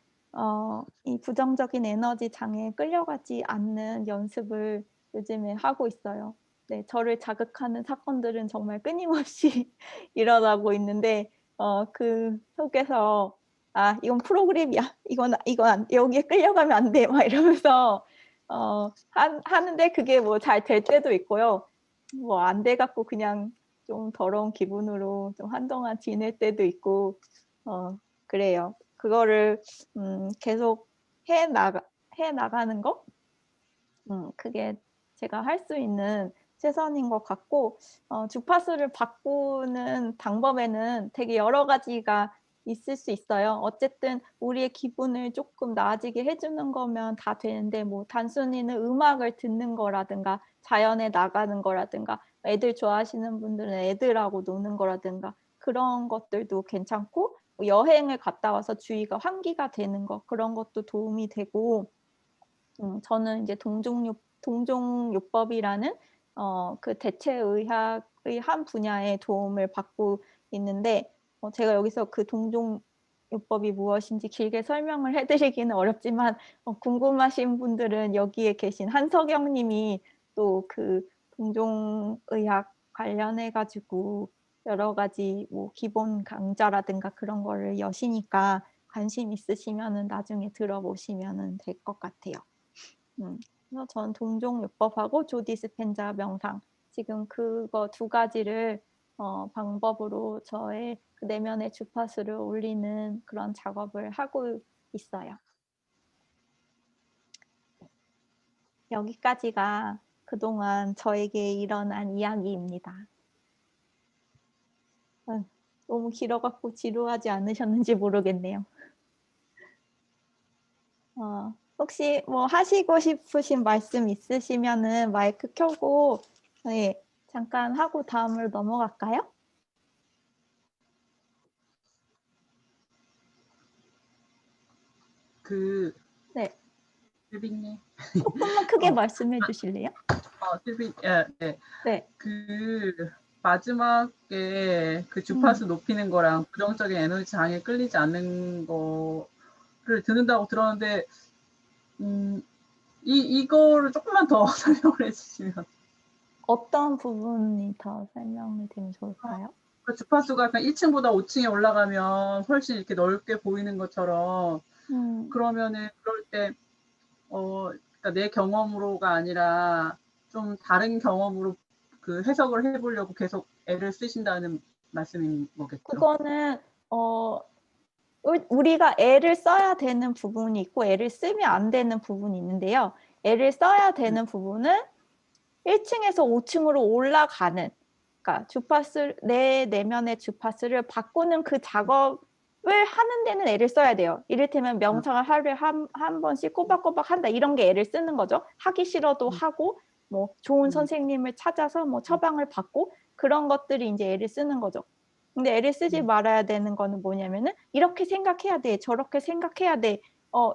이 부정적인 에너지 장애에 끌려가지 않는 연습을 요즘에 하고 있어요. 네. 저를 자극하는 사건들은 정말 끊임없이 일어나고 있는데 그 속에서 '아 이건 프로그램이야. 이건 안 여기에 끌려가면 안 돼.' 막 이러면서 하는데 그게 뭐 잘 될 때도 있고요. 뭐 안 돼 갖고 그냥 좀 더러운 기분으로 좀 한동안 지낼 때도 있고 그래요. 그거를 계속 해 나가는 거? 그게 제가 할 수 있는 최선인 것 같고 주파수를 바꾸는 방법에는 되게 여러 가지가 있을 수 있어요. 어쨌든 우리의 기분을 쪼끔 나아지게 해 주는 거면 다 되는데 뭐 단순히는 음악을 듣는 거라든가 자연에 나가는 거라든가 애들 좋아하시는 분들은 애들하고 노는 거라든가 그런 것들도 괜찮고 뭐 여행을 갔다 와서 주위가 환기가 되는 거 그런 것도 도움이 되고 저는 이제 동종요법이라는 그 대체 의학의 한 분야의 도움을 받고 있는데 제가 여기서 그 동종요법이 무엇인지 길게 설명을 해 드리기는 어렵지만 궁금하신 분들은 여기에 계신 한석영 님이 또 그 동종의학 관련해 가지고 여러 가지 뭐 기본 강좌라든가 그런 거를 여시니까 관심 있으시면은 나중에 들어보시면은 될 것 같아요. 그래서 전 동종요법하고 조 디스펜자 명상 지금 그거 두 가지를 방법으로 저의 그 내면의 주파수를 올리는 그런 작업을 하고 있어요. 여기까지가 그동안 저에게 일어난 이야기입니다. 너무 길어 갖고 지루하지 않으셨는지 모르겠네요. 혹시 뭐 하시고 싶으신 말씀 있으시면은 마이크 켜고 네, 잠깐 하고 다음으로 넘어갈까요? 네. 힐빈님. 조금만 크게 말씀해 주실래요? 네. 네. 그 마지막에 그 주파수 높이는 거랑 부정적인 에너지 장에 끌리지 않는 거를 듣는다고 들었는데, 이거를 조금만 더 설명을 해주시면. 어떤 부분이 더 설명이 되면 좋을까요? 그 주파수가 그냥 1층보다 5층에 올라가면 훨씬 이렇게 넓게 보이는 것처럼, 그러면은 그럴 때, 그러니까 내 경험으로가 아니라 좀 다른 경험으로 그 해석을 해보려고 계속 애를 쓰신다는 말씀인 거겠죠? 그거는 우리가 애를 써야 되는 부분이 있고 애를 쓰면 안 되는 부분이 있는데요. 애를 써야 되는 부분은 1층에서 5층으로 올라가는 그러니까 내 내면의 주파수를 바꾸는 그 작업을 하는 데는 애를 써야 돼요. 이를테면 명상을 하루에 한 번씩 꼬박꼬박 한다 이런 게 애를 쓰는 거죠. 하기 싫어도 하고 뭐 좋은 선생님을 찾아서 뭐 처방을 받고 그런 것들이 이제 애를 쓰는 거죠. 근데 애를 쓰지 말아야 되는 거는 뭐냐면은 이렇게 생각해야 돼. 저렇게 생각해야 돼.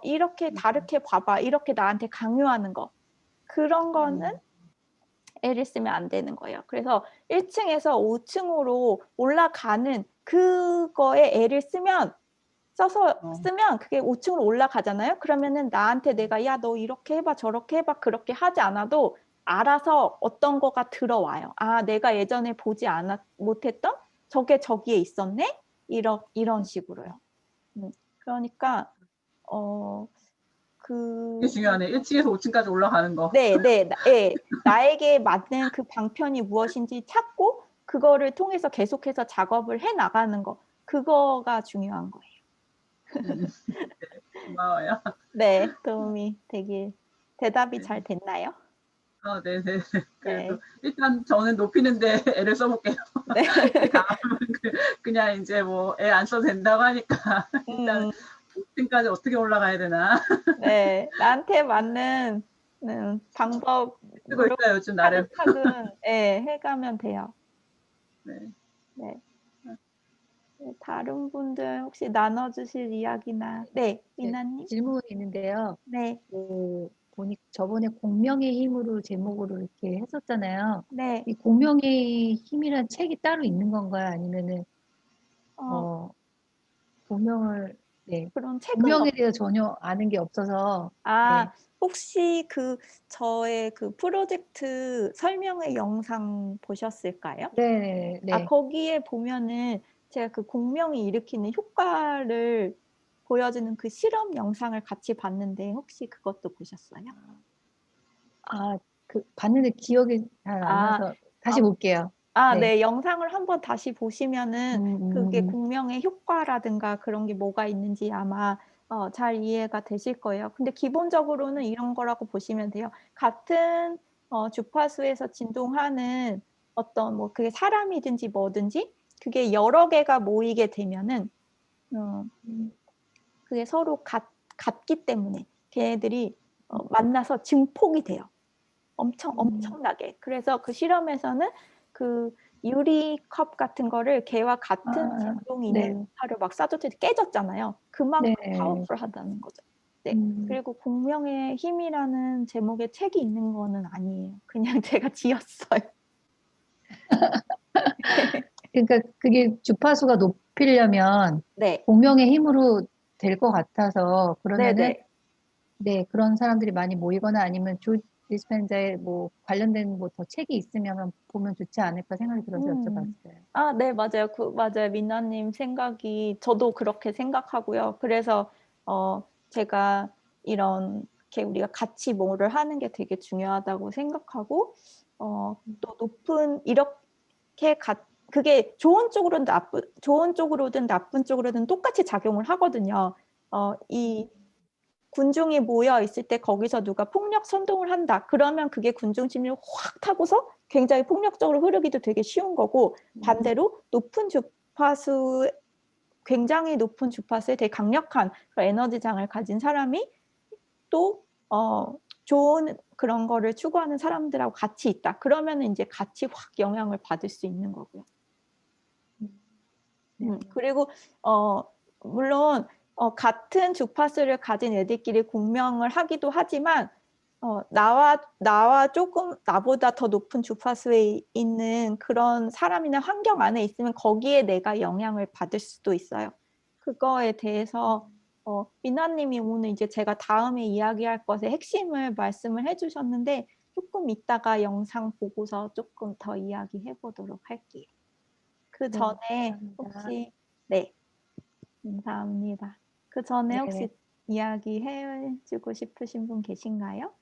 이렇게 다르게 봐봐. 이렇게 나한테 강요하는 거. 그런 거는 애를 쓰면 안 되는 거예요. 그래서 1층에서 5층으로 올라가는 그거에 애를 쓰면 그게 5층으로 올라가잖아요. 그러면은 나한테 내가 야, 너 이렇게 해봐, 저렇게 해봐, 그렇게 하지 않아도 알아서 어떤 거가 들어와요. 아, 내가 예전에 못했던 저게 저기에 있었네? 이런 식으로요. 그러니까 그게 중요하네. 1층에서 5층까지 올라가는 거. 네. 나에게 맞는 그 방편이 무엇인지 찾고 그거를 통해서 계속해서 작업을 해 나가는 거. 그거가 중요한 거예요. 고마워요. 네. 도움이 되길. 대답이 잘 됐나요? 네네. 그래도 네. 일단 저는 높이는데 애를 써볼게요. 네. 그 다음은 그냥 이제 뭐 애 안 써도 된다고 하니까 일단 5층까지 어떻게 올라가야 되나. 네. 나한테 맞는 쓰고 방법으로 있어요, 요즘 나름. 차근차근 해가면 돼요. 네. 네. 다른 분들 혹시 나눠주실 이야기나 네, 미나님? 질문이 있는데요. 네. 저번에 공명의 힘으로 제목으로 이렇게 했었잖아요. 네. 이 공명의 힘이란 책이 따로 있는 건가요? 아니면은 그런 책은 공명에 대해서 전혀 아는 게 없어서. 혹시 저의 그 프로젝트 설명회 영상 보셨을까요? 네. 거기에 보면은 제가 그 공명이 일으키는 효과를 보여주는 그 실험 영상을 같이 봤는데 혹시 그것도 보셨어요? 봤는데 기억이 잘 안 아, 나서 다시 볼게요. 네. 네. 영상을 한번 다시 보시면은 그게 공명의 효과라든가 그런 게 뭐가 있는지 아마 잘 이해가 되실 거예요. 근데 기본적으로는 이런 거라고 보시면 돼요. 같은 주파수에서 진동하는 어떤 뭐 그게 사람이든지 뭐든지 그게 여러 개가 모이게 되면은 그게 서로 같기 때문에 걔네들이 만나서 증폭이 돼요. 엄청나게. 그래서 그 실험에서는 그 유리컵 같은 거를 걔와 같은 진동이 있는 화를 막 쏴줬더니 깨졌잖아요. 그만큼 파워풀하다는 거죠. 네. 그리고 공명의 힘이라는 제목의 책이 있는 거는 아니에요. 그냥 제가 지었어요. 그러니까 그게 주파수가 높이려면 네. 공명의 힘으로 될 것 같아서 그러면은 네네. 네, 그런 사람들이 많이 모이거나 아니면 조 디스펜자에 뭐 관련된 뭐 더 책이 있으면 보면 좋지 않을까 생각이 들어서 여쭤봤어요. 네, 맞아요. 맞아요. 민나님 생각이 저도 그렇게 생각하고요. 그래서 제가 이렇게 우리가 같이 뭐를 하는 게 되게 중요하다고 생각하고 또 이렇게 그게 좋은 쪽으로든 나쁜 쪽으로든 똑같이 작용을 하거든요. 이 군중이 모여 있을 때 거기서 누가 폭력 선동을 한다. 그러면 그게 군중 심리를 확 타고서 굉장히 폭력적으로 흐르기도 되게 쉬운 거고 반대로 굉장히 높은 주파수에 되게 강력한 에너지장을 가진 사람이 또 좋은 그런 거를 추구하는 사람들하고 같이 있다. 그러면 이제 같이 확 영향을 받을 수 있는 거고요. 그리고 물론 같은 주파수를 가진 애들끼리 공명을 하기도 하지만 나와 조금 나보다 더 높은 주파수에 있는 그런 사람이나 환경 안에 있으면 거기에 내가 영향을 받을 수도 있어요. 그거에 대해서 미나님이 오늘 이제 제가 다음에 이야기할 것의 핵심을 말씀을 해주셨는데 조금 이따가 영상 보고서 조금 더 이야기해 보도록 할게요. 그 전에 혹시 네, 감사합니다. 그 전에 혹시 이야기해주고 싶으신 분 계신가요?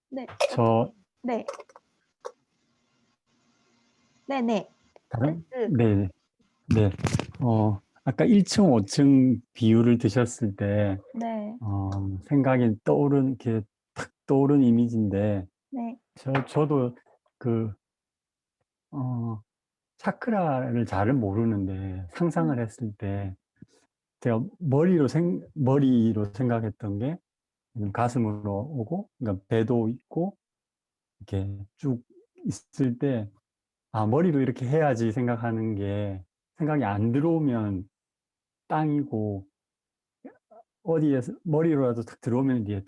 네. 네. 네네. 네. 아까 1층, 5층 비율을 드셨을 때, 네. 생각이 이렇게 탁 떠오른 이미지인데, 네. 저도 차크라를 잘은 모르는데, 상상을 했을 때, 제가 머리로 생각했던 게, 가슴으로 오고, 그러니까 배도 있고, 이렇게 쭉 있을 때, 머리로 이렇게 해야지 생각하는 게, 생각이 안 들어오면 땅이고, 어디에서 머리로라도 탁 들어오면 이제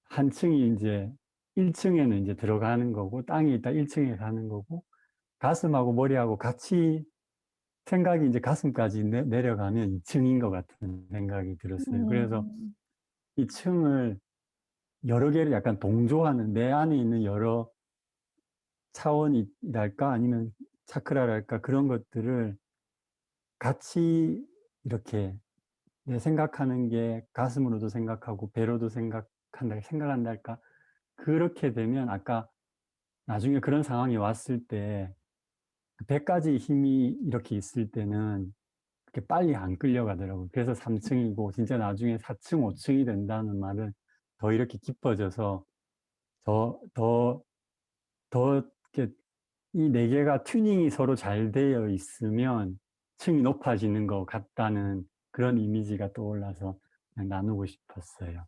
한 층이 이제 1층에는 이제 들어가는 거고, 땅이 있다 1층에 가는 거고, 가슴하고 머리하고 같이 생각이 이제 가슴까지 내려가면 2층인 것 같은 생각이 들었어요. 그래서 이 층을 여러 개를 약간 동조하는, 내 안에 있는 여러 차원이랄까 아니면 차크라랄까 그런 것들을 같이 이렇게 내 생각하는 게 가슴으로도 생각하고 배로도 생각한달까 그렇게 되면 아까 나중에 그런 상황이 왔을 때 100가지 힘이 이렇게 있을 때는 그렇게 빨리 안 끌려가더라고요. 그래서 3층이고 진짜 나중에 4층, 5층이 된다는 말은 더 이렇게 깊어져서 더 이렇게 이 네 개가 튜닝이 서로 잘 되어 있으면 층이 높아지는 것 같다는 그런 이미지가 떠올라서 그냥 나누고 싶었어요.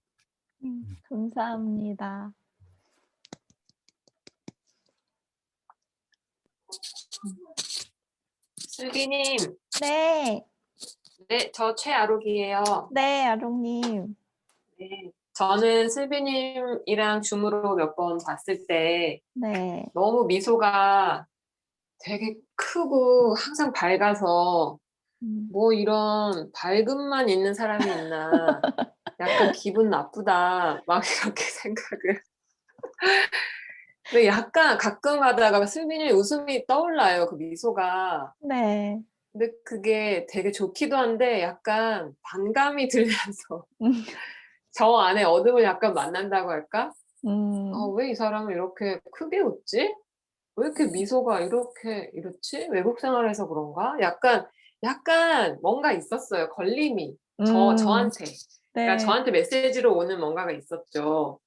감사합니다. 슬기님, 네. 네, 저 최아록이에요. 네, 아롱님. 네, 저는 슬비님이랑 줌으로 몇 번 봤을 때 네. 너무 미소가 되게 크고 항상 밝아서 뭐 이런 밝음만 있는 사람이 있나 약간 기분 나쁘다 막 이렇게 생각을 근데 약간 가끔 하다가 슬비님 웃음이 떠올라요. 그 미소가 네. 근데 그게 되게 좋기도 한데 약간 반감이 들면서 저 안에 어둠을 약간 만난다고 할까? 왜 이 사람은 이렇게 크게 웃지? 왜 이렇게 미소가 이렇게 이렇지? 외국 생활해서 그런가? 약간 뭔가 있었어요. 걸림이. 저한테. 그러니까 네. 저한테 메시지로 오는 뭔가가 있었죠.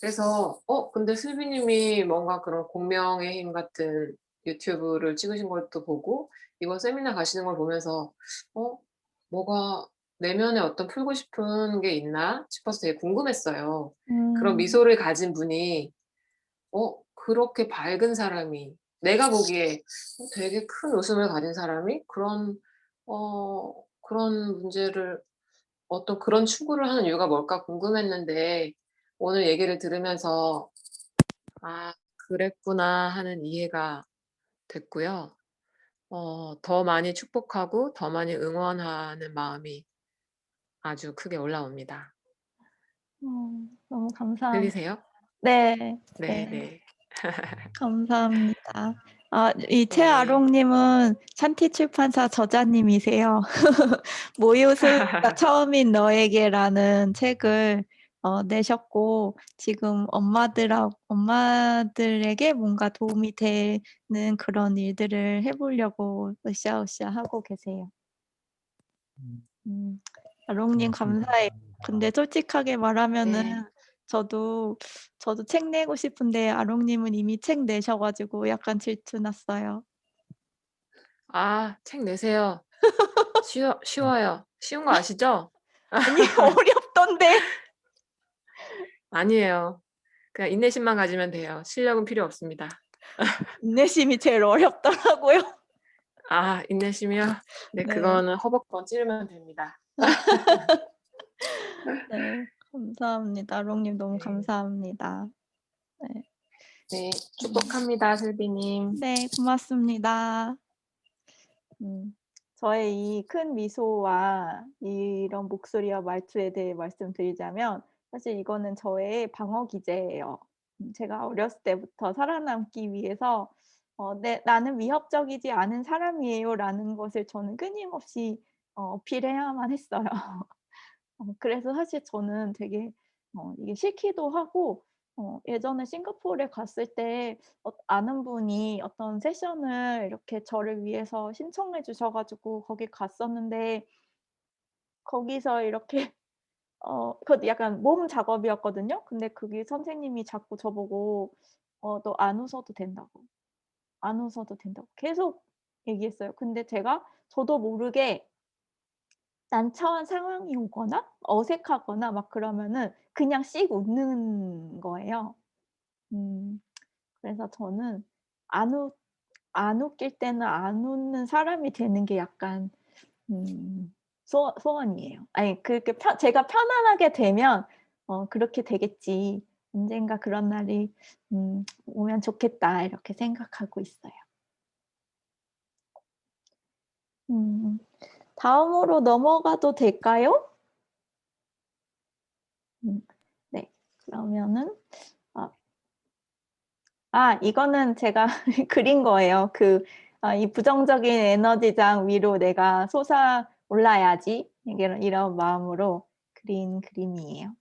그래서 근데 슬비님이 뭔가 그런 공명의 힘 같은 유튜브를 찍으신 것도 보고 이번 세미나 가시는 걸 보면서 뭐가 내면에 어떤 풀고 싶은 게 있나 싶어서 되게 궁금했어요. 그런 미소를 가진 분이 그렇게 밝은 사람이 내가 보기에 되게 큰 웃음을 가진 사람이 그런 문제를 어떤 그런 추구를 하는 이유가 뭘까 궁금했는데 오늘 얘기를 들으면서 '아 그랬구나.' 하는 이해가 됐고요. 더 많이 축복하고 더 많이 응원하는 마음이 아주 크게 올라옵니다. 너무 감사합니다. 들리세요? 네. 네. 네네. 감사합니다. 이 네. 최아롱님은 샨티 출판사 저자님이세요. 모유수유가 처음인 너에게라는 책을 내셨고 지금 엄마들에게 뭔가 도움이 되는 그런 일들을 해보려고 으쌰으쌰 하고 계세요. 아롱님 감사해요. 근데 솔직하게 말하면은 네. 저도 책 내고 싶은데 아롱님은 이미 책 내셔 가지고 약간 질투 났어요. 책 내세요. 쉬워요. 쉬운 거 아시죠? 아니 어렵던데. 아니에요. 그냥 인내심만 가지면 돼요. 실력은 필요 없습니다. 인내심이 제일 어렵더라고요. 인내심이요? 네, 네. 그거는 허벅번 찌르면 됩니다. 네. 감사합니다. 아롱님 너무 네. 감사합니다. 네. 네, 축복합니다, 슬비님. 네, 고맙습니다. 저의 이 큰 미소와 이런 목소리와 말투에 대해 말씀드리자면 사실 이거는 저의 방어 기제예요. 제가 어렸을 때부터 살아남기 위해서 나는 위협적이지 않은 사람이에요."라는 것을 저는 끊임없이 어필해야만 했어요. 그래서 사실 저는 되게 이게 싫기도 하고 예전에 싱가포르에 갔을 때 아는 분이 어떤 세션을 이렇게 저를 위해서 신청해 주셔 가지고 거기 갔었는데 거기서 이렇게 그것도 약간 몸 작업이었거든요. 근데 거기 선생님이 자꾸 저보고 "너 안 웃어도 된다."고. "안 웃어도 된다."고 계속 얘기했어요. 근데 제가 저도 모르게 난처한 상황이 오거나 어색하거나 막 그러면은 그냥 씩 웃는 거예요. 음 그래서 저는 안 웃 안 웃길 때는 안 웃는 사람이 되는 게 약간 소원이에요. 아니 그렇게 제가 편안하게 되면 '그렇게 되겠지. 언젠가 그런 날이 오면 좋겠다.' 이렇게 생각하고 있어요. 음 다음으로 넘어가도 될까요? 음 네. 그러면은 아 이거는 제가 그린 거예요. 이 부정적인 에너지장 위로 내가 솟아올라야지 이런 마음으로 그린 그림이에요.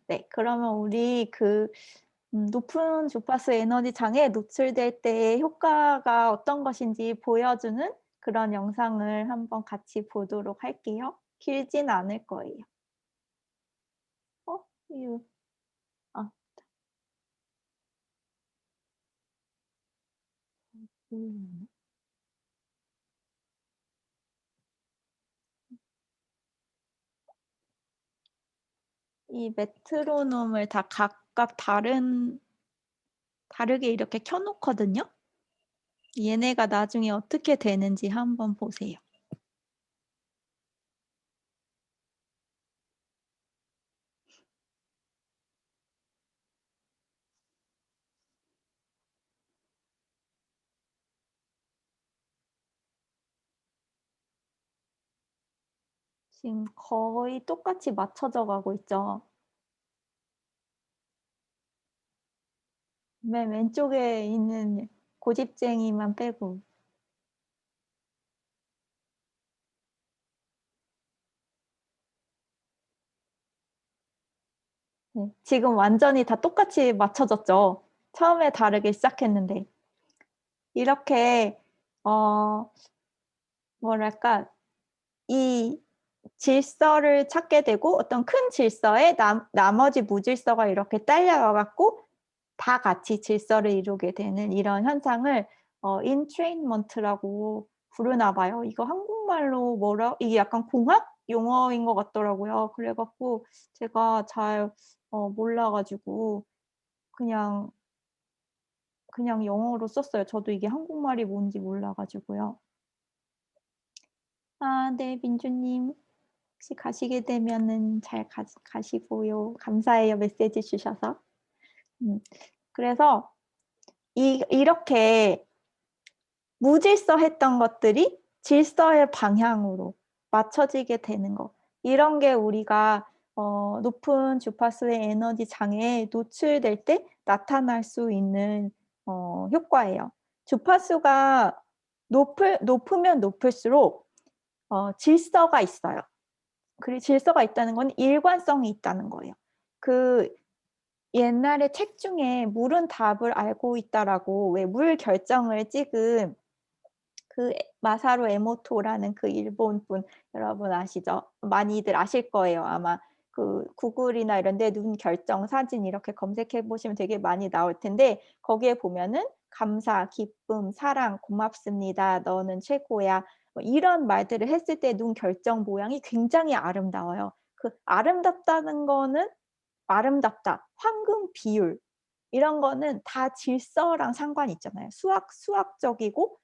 네. 그러면 우리 높은 주파수 에너지장에 노출될 때의 효과가 어떤 것인지 보여주는 그런 영상을 한번 같이 보도록 할게요. 길진 않을 거예요. 이거 아 음. 이 메트로놈을 다 각각 다르게 이렇게 켜 놓거든요. 얘네가 나중에 어떻게 되는지 한번 보세요. 지금 거의 똑같이 맞춰져 가고 있죠. 맨 왼쪽에 있는 고집쟁이만 빼고. 네, 지금 완전히 다 똑같이 맞춰졌죠. 처음에 다르게 시작했는데. 이렇게 뭐랄까, 이 질서를 찾게 되고 어떤 큰 질서에 나머지 무질서가 이렇게 딸려와 갖고 다 같이 질서를 이루게 되는 이런 현상을 entrainment라고 부르나 봐요. 이거 한국말로 이게 약간 공학 용어인 것 같더라고요. 그래 갖고 제가 잘 몰라 가지고 그냥 영어로 썼어요. 저도 이게 한국말이 뭔지 몰라 가지고요. 아, 네, 민주님. 혹시 가시게 되면은 잘 가시고요. 감사해요. 메시지 주셔서. 그래서 이렇게 무질서했던 것들이 질서의 방향으로 맞춰지게 되는 거. 이런 게 우리가 높은 주파수의 에너지 장애에 노출될 때 나타날 수 있는 효과예요. 주파수가 높으면 높을수록 질서가 있어요. 그리고 질서가 있다는 건 일관성이 있다는 거예요. 그 옛날에 책 중에 물은 답을 알고 있다라고 왜 물 결정을 찍은 그 마사루 에모토라는 그 일본 분 여러분 아시죠? 많이들 아실 거예요. 아마 그 구글이나 이런 데 눈 결정 사진 이렇게 검색해 보시면 되게 많이 나올 텐데 거기에 보면은 감사, 기쁨, 사랑, 고맙습니다. 너는 최고야. 뭐 이런 말들을 했을 때 눈 결정 모양이 굉장히 아름다워요. 그 아름답다는 거는 아름답다, 황금 비율 이런 거는 다 질서랑 상관이 있잖아요. 수학적이고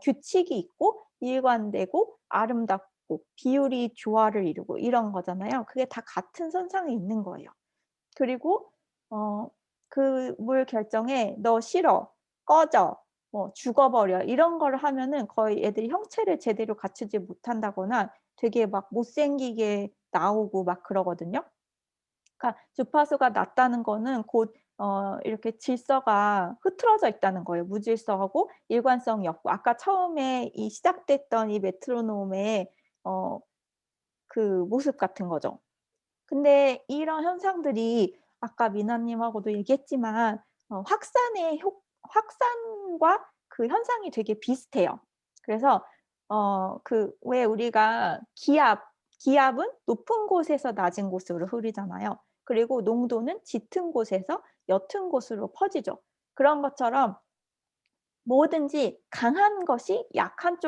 규칙이 있고 일관되고 아름답고 비율이 조화를 이루고 이런 거잖아요. 그게 다 같은 선상에 있는 거예요. 그리고 그 물 결정에 "너 싫어. 꺼져. 뭐 죽어버려." 이런 거를 하면은 거의 애들이 형체를 제대로 갖추지 못한다거나 되게 막 못생기게 나오고 막 그러거든요. 그러니까 주파수가 낮다는 거는 곧 이렇게 질서가 흐트러져 있다는 거예요. 무질서하고 일관성이 없고 아까 처음에 이 시작됐던 이 메트로놈의 그 모습 같은 거죠. 근데 이런 현상들이 아까 미나 님하고도 얘기했지만 확산과 그 현상이 되게 비슷해요. 그래서 왜 우리가 기압은 높은 곳에서 낮은 곳으로 흐르잖아요. 그리고 농도는 짙은 곳에서 옅은 곳으로 퍼지죠. 그런 것처럼 뭐든지 강한 것이 약한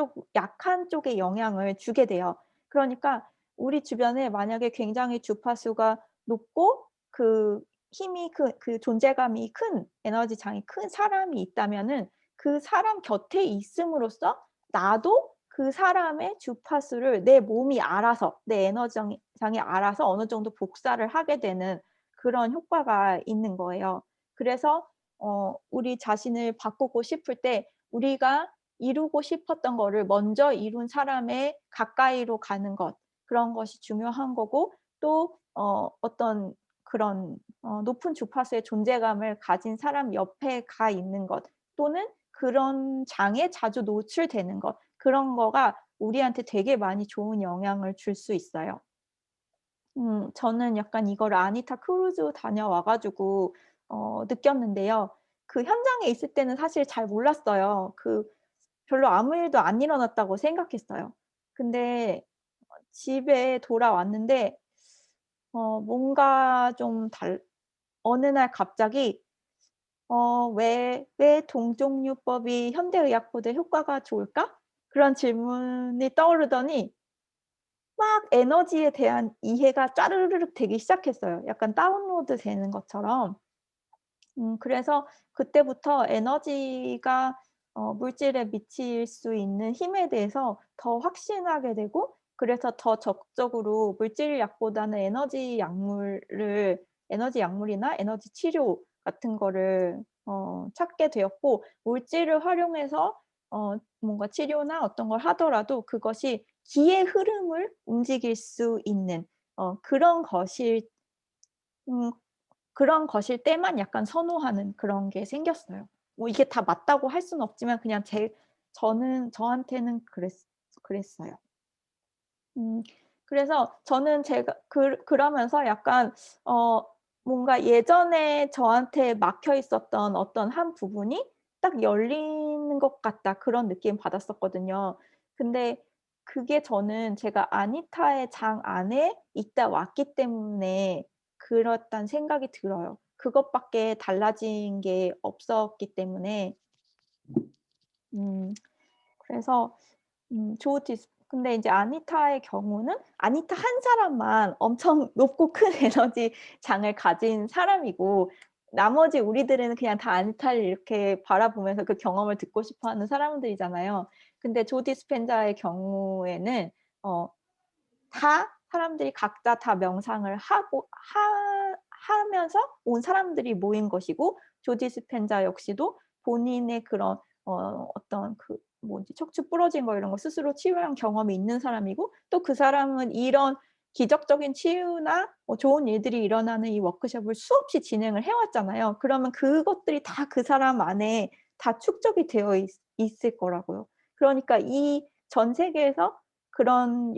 쪽에 영향을 주게 돼요. 그러니까 우리 주변에 만약에 굉장히 주파수가 높고 그 힘이 그 존재감이 큰 에너지 장이 큰 사람이 있다면은 그 사람 곁에 있음으로써 나도 그 사람의 주파수를 내 몸이 알아서 내 에너지 장이 알아서 어느 정도 복사를 하게 되는 그런 효과가 있는 거예요. 그래서 우리 자신을 바꾸고 싶을 때 우리가 이루고 싶었던 거를 먼저 이룬 사람의 가까이로 가는 것 그런 것이 중요한 거고 또 어떤 그런 높은 주파수의 존재감을 가진 사람 옆에 가 있는 것 또는 그런 장에 자주 노출되는 것 그런 거가 우리한테 되게 많이 좋은 영향을 줄 수 있어요. 저는 약간 이거를 아니타 크루즈 다녀와 가지고 느꼈는데요. 그 현장에 있을 때는 사실 잘 몰랐어요. 별로 아무 일도 안 일어났다고 생각했어요. 근데 집에 돌아왔는데 뭔가 좀 어느 날 갑자기 "왜 동종요법이 현대의학보다 효과가 좋을까?" 그런 질문이 떠오르더니 막 에너지에 대한 이해가 짜르르륵 되기 시작했어요. 약간 다운로드 되는 것처럼. 그래서 그때부터 에너지가 물질에 미칠 수 있는 힘에 대해서 더 확신하게 되고 그래서 더 적극적으로 물질약보다는 에너지 약물이나 에너지 치료 같은 거를 찾게 되었고 물질을 활용해서 뭔가 치료나 어떤 걸 하더라도 그것이 기의 흐름을 움직일 수 있는 그런 음 그런 것일 때만 약간 선호하는 그런 게 생겼어요. 뭐 이게 다 맞다고 할 수는 없지만 그냥 저한테는 그랬어요. 그래서 저는 제가 그러면서 약간 어 뭔가 예전에 저한테 막혀 있었던 어떤 한 부분이 딱 열리는 것 같다 그런 느낌 받았었거든요. 근데 그게 저는 제가 아니타의 장 안에 있다 왔기 때문에 그렇다는 생각이 들어요. 그것밖에 달라진 게 없었기 때문에. 그래서 조디스 근데 이제 아니타의 경우는 아니타 한 사람만 엄청 높고 큰 에너지 장을 가진 사람이고 나머지 우리들은 그냥 다 아니타를 이렇게 바라보면서 그 경험을 듣고 싶어 하는 사람들이잖아요. 근데 조 디스펜자의 경우에는 다 사람들이 각자 다 명상을 하고 하면서 온 사람들이 모인 것이고 조 디스펜자 역시도 본인의 그런 어떤 그 뭐지 척추 부러진 거 이런 거 스스로 치유한 경험이 있는 사람이고 또 그 사람은 이런 기적적인 치유나 좋은 일들이 일어나는 이 워크숍을 수없이 진행을 해 왔잖아요. 그러면 그것들이 다 그 사람 안에 다 축적이 되어 있을 거라고요. 그러니까 이 전 세계에서 그런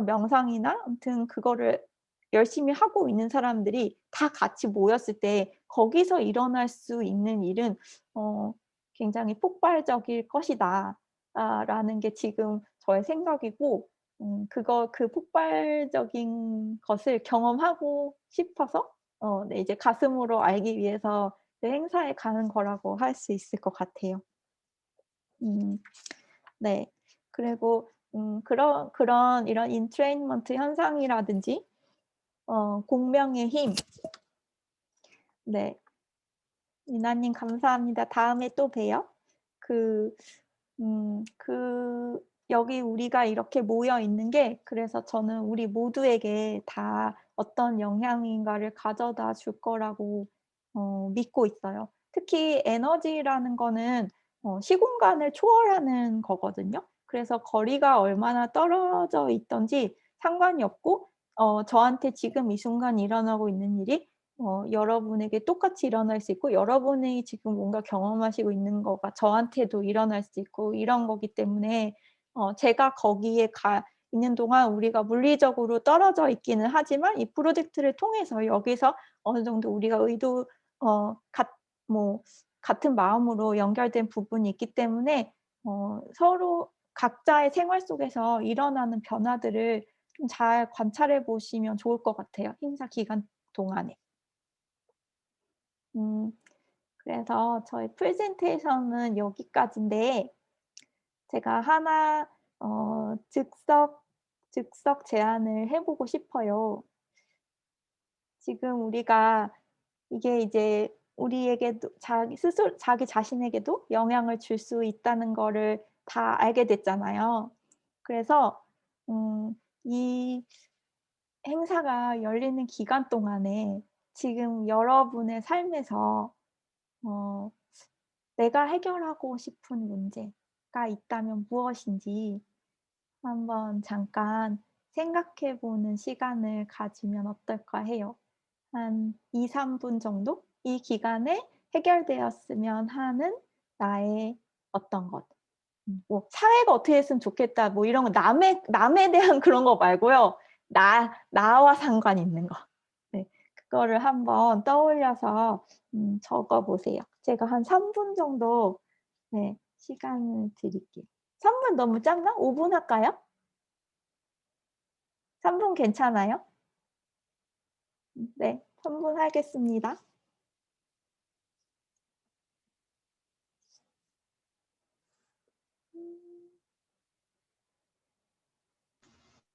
명상이나 아무튼 그거를 열심히 하고 있는 사람들이 다 같이 모였을 때 거기서 일어날 수 있는 일은 굉장히 폭발적일 것이다. 라는 게 지금 저의 생각이고 그 폭발적인 것을 경험하고 싶어서 네 이제 가슴으로 알기 위해서 그 행사에 가는 거라고 할 수 있을 것 같아요. 네. 그리고 그런 이런 인트레인먼트 현상이라든지 공명의 힘. 네. 미나님 감사합니다. 다음에 또 봬요. 여기 우리가 이렇게 모여 있는 게 그래서 저는 우리 모두에게 다 어떤 영향인가를 가져다 줄 거라고 믿고 있어요. 특히 에너지라는 거는 시공간을 초월하는 거거든요. 그래서 거리가 얼마나 떨어져 있든지 상관이 없고 저한테 지금 이 순간 일어나고 있는 일이 여러분에게 똑같이 일어날 수 있고 여러분이 지금 뭔가 경험하시고 있는 거가 저한테도 일어날 수 있고 이런 거기 때문에 제가 거기에 가 있는 동안 우리가 물리적으로 떨어져 있기는 하지만 이 프로젝트를 통해서 여기서 어느 정도 우리가 같은 마음으로 연결된 부분이 있기 때문에 서로 각자의 생활 속에서 일어나는 변화들을 좀 잘 관찰해 보시면 좋을 것 같아요, 행사 기간 동안에. 그래서 저희 프레젠테이션은 여기까지인데 제가 하나 즉석 제안을 해 보고 싶어요. 지금 우리가 이게 이제 우리에게도 자기 자신에게도 영향을 줄 수 있다는 거를 다 알게 됐잖아요. 그래서 이 행사가 열리는 기간 동안에 지금 여러분의 삶에서 어 내가 해결하고 싶은 문제가 있다면 무엇인지 한번 잠깐 생각해 보는 시간을 가지면 어떨까 해요. 한 2-3분 정도? 이 기간에 해결되었으면 하는 나의 어떤 것. 뭐 '사회가 어떻게 됐으면 좋겠다.' 뭐 이런 거 남에 대한 그런 거 말고요. 나와 상관 있는 거. 네. 그거를 한번 떠올려서 적어 보세요. 제가 한 3분 정도 네 시간을 드릴게요. 3분 너무 짧나? 5분 할까요? 3분 괜찮아요? 네. 3분 하겠습니다.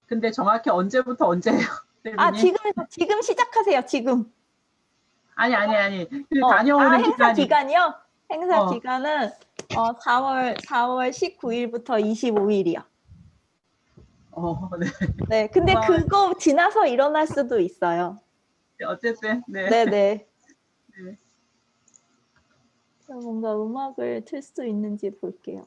근데 정확히 언제부터 언제예요, 아 세빈님? 지금 시작하세요, 지금. 아니. 그 다녀오는 행사 기간이. 기간이요? 행사 어. 기간은 4월 19일부터 25일이요. 네. 네. 근데 고마워요. 그거 지나서 일어날 수도 있어요. 어쨌든 네. 네네. 네. 뭔가 음악을 틀 수 있는지 볼게요.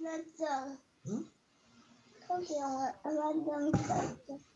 끝났어. 응? 거기 완전 끝났어.